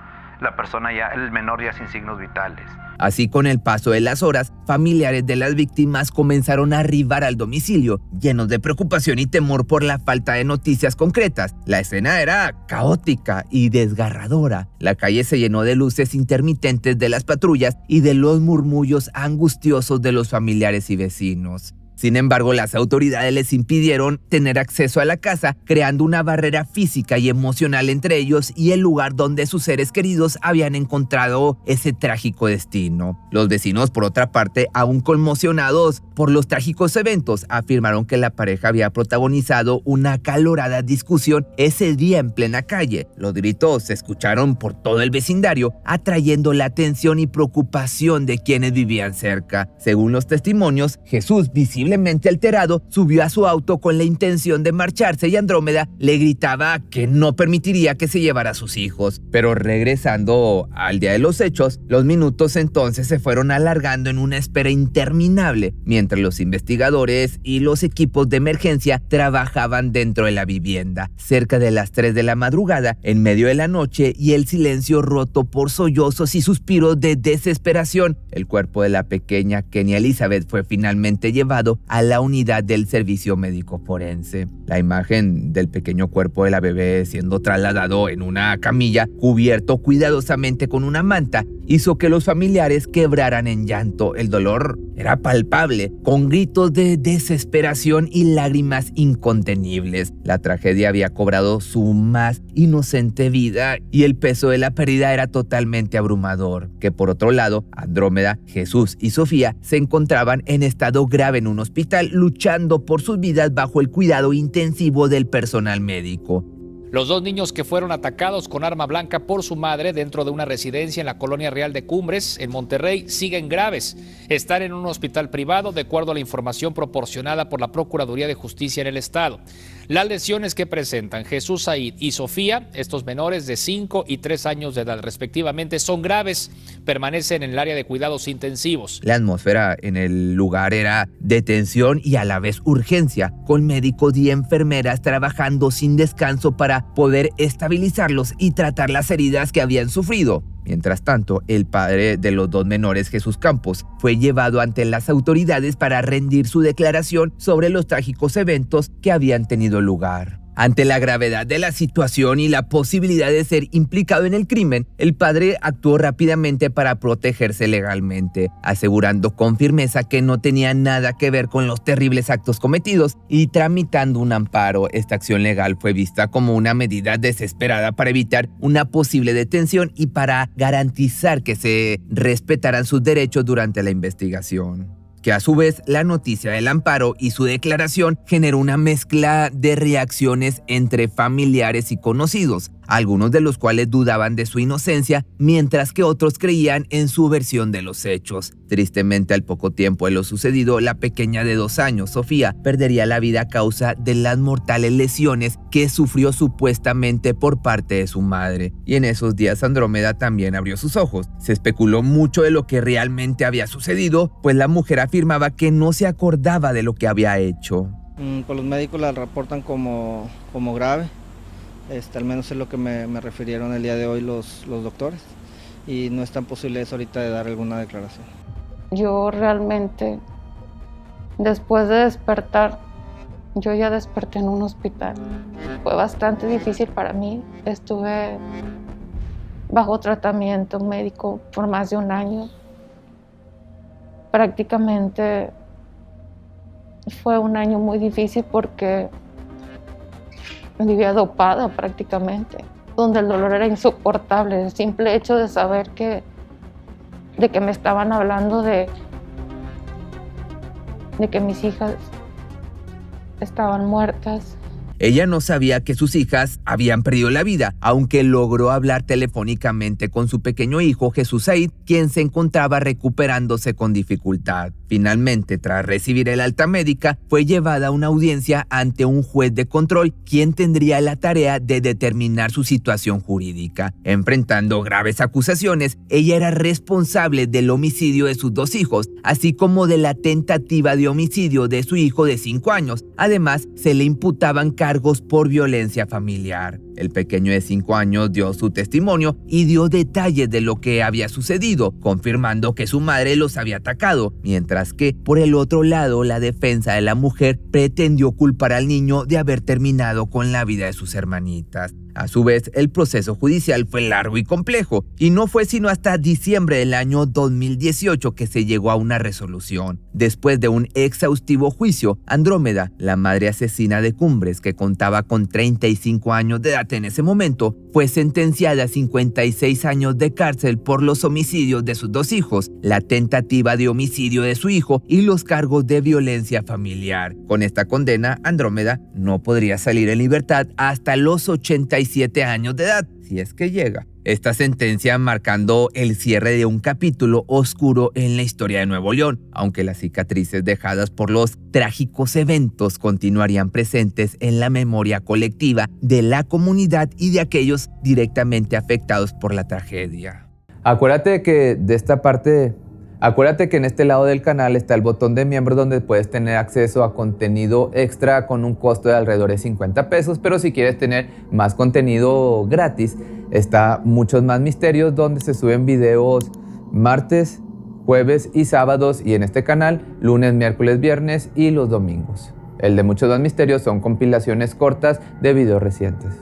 la persona ya, el menor ya sin signos vitales. Así, con el paso de las horas, familiares de las víctimas comenzaron a arribar al domicilio, llenos de preocupación y temor por la falta de noticias concretas. La escena era caótica y desgarradora. La calle se llenó de luces intermitentes de las patrullas y de los murmullos angustiosos de los familiares y vecinos. Sin embargo, las autoridades les impidieron tener acceso a la casa, creando una barrera física y emocional entre ellos y el lugar donde sus seres queridos habían encontrado ese trágico destino. Los vecinos, por otra parte, aún conmocionados por los trágicos eventos, afirmaron que la pareja había protagonizado una acalorada discusión ese día en plena calle. Los gritos se escucharon por todo el vecindario, atrayendo la atención y preocupación de quienes vivían cerca. Según los testimonios, Jesús, visiblemente alterado, subió a su auto con la intención de marcharse y Andrómeda le gritaba que no permitiría que se llevara a sus hijos. Pero regresando al día de los hechos, los minutos entonces se fueron alargando en una espera interminable, mientras los investigadores y los equipos de emergencia trabajaban dentro de la vivienda. Cerca de las 3 de la madrugada, en medio de la noche y el silencio roto por sollozos y suspiros de desesperación, el cuerpo de la pequeña Kenia Elizabeth fue finalmente llevado a la unidad del servicio médico forense. La imagen del pequeño cuerpo de la bebé siendo trasladado en una camilla, cubierto cuidadosamente con una manta, hizo que los familiares quebraran en llanto. El dolor era palpable, con gritos de desesperación y lágrimas incontenibles. La tragedia había cobrado su más inocente vida y el peso de la pérdida era totalmente abrumador. Que por otro lado, Andrómeda, Jesús y Sofía se encontraban en estado grave en un hospital, luchando por sus vidas bajo el cuidado intensivo del personal médico. Los 2 niños que fueron atacados con arma blanca por su madre dentro de una residencia en la Colonia Real de Cumbres, en Monterrey, siguen graves. Están en un hospital privado, de acuerdo a la información proporcionada por la Procuraduría de Justicia en el estado. Las lesiones que presentan Jesús Said y Sofía, estos menores de 5 y 3 años de edad respectivamente, son graves, permanecen en el área de cuidados intensivos. La atmósfera en el lugar era de tensión y a la vez urgencia, con médicos y enfermeras trabajando sin descanso para poder estabilizarlos y tratar las heridas que habían sufrido. Mientras tanto, el padre de los 2 menores, Jesús Campos, fue llevado ante las autoridades para rendir su declaración sobre los trágicos eventos que habían tenido lugar. Ante la gravedad de la situación y la posibilidad de ser implicado en el crimen, el padre actuó rápidamente para protegerse legalmente, asegurando con firmeza que no tenía nada que ver con los terribles actos cometidos y tramitando un amparo. Esta acción legal fue vista como una medida desesperada para evitar una posible detención y para garantizar que se respetaran sus derechos durante la investigación. Que a su vez la noticia del amparo y su declaración generó una mezcla de reacciones entre familiares y conocidos, algunos de los cuales dudaban de su inocencia, mientras que otros creían en su versión de los hechos. Tristemente, al poco tiempo de lo sucedido, la pequeña de 2 años, Sofía, perdería la vida a causa de las mortales lesiones que sufrió supuestamente por parte de su madre. Y en esos días Andrómeda también abrió sus ojos. Se especuló mucho de lo que realmente había sucedido, pues la mujer afirmaba que no se acordaba de lo que había hecho. Pues los médicos la reportan como grave. Al menos es lo que me refirieron el día de hoy los doctores, y no es tan posible eso ahorita de dar alguna declaración. Yo realmente, después de despertar, yo ya desperté en un hospital. Fue bastante difícil para mí. Estuve bajo tratamiento médico por más de 1 año. Prácticamente fue un año muy difícil porque vivía dopada prácticamente, donde el dolor era insoportable. El simple hecho de saber de que me estaban hablando de que mis hijas estaban muertas. Ella no sabía que sus hijas habían perdido la vida, aunque logró hablar telefónicamente con su pequeño hijo Jesús Said, quien se encontraba recuperándose con dificultad. Finalmente, tras recibir el alta médica, fue llevada a una audiencia ante un juez de control, quien tendría la tarea de determinar su situación jurídica. Enfrentando graves acusaciones, ella era responsable del homicidio de sus 2 hijos, así como de la tentativa de homicidio de su hijo de 5 años. Además, se le imputaban cargos por violencia familiar. El pequeño de 5 años dio su testimonio y dio detalles de lo que había sucedido, confirmando que su madre los había atacado, mientras que, por el otro lado, la defensa de la mujer pretendió culpar al niño de haber terminado con la vida de sus hermanitas. A su vez, el proceso judicial fue largo y complejo, y no fue sino hasta diciembre del año 2018 que se llegó a una resolución. Después de un exhaustivo juicio, Andrómeda, la madre asesina de Cumbres, que contaba con 35 años de edad en ese momento, fue sentenciada a 56 años de cárcel por los homicidios de sus 2 hijos, la tentativa de homicidio de su hijo y los cargos de violencia familiar. Con esta condena, Andrómeda no podría salir en libertad hasta los 87 años de edad, si es que llega. Esta sentencia marcando el cierre de un capítulo oscuro en la historia de Nuevo León, aunque las cicatrices dejadas por los trágicos eventos continuarían presentes en la memoria colectiva de la comunidad y de aquellos directamente afectados por la tragedia. Acuérdate que en este lado del canal está el botón de miembros donde puedes tener acceso a contenido extra con un costo de alrededor de 50 pesos, pero si quieres tener más contenido gratis, está Muchos Más Misterios, donde se suben videos martes, jueves y sábados, y en este canal lunes, miércoles, viernes y los domingos. El de Muchos Más Misterios son compilaciones cortas de videos recientes.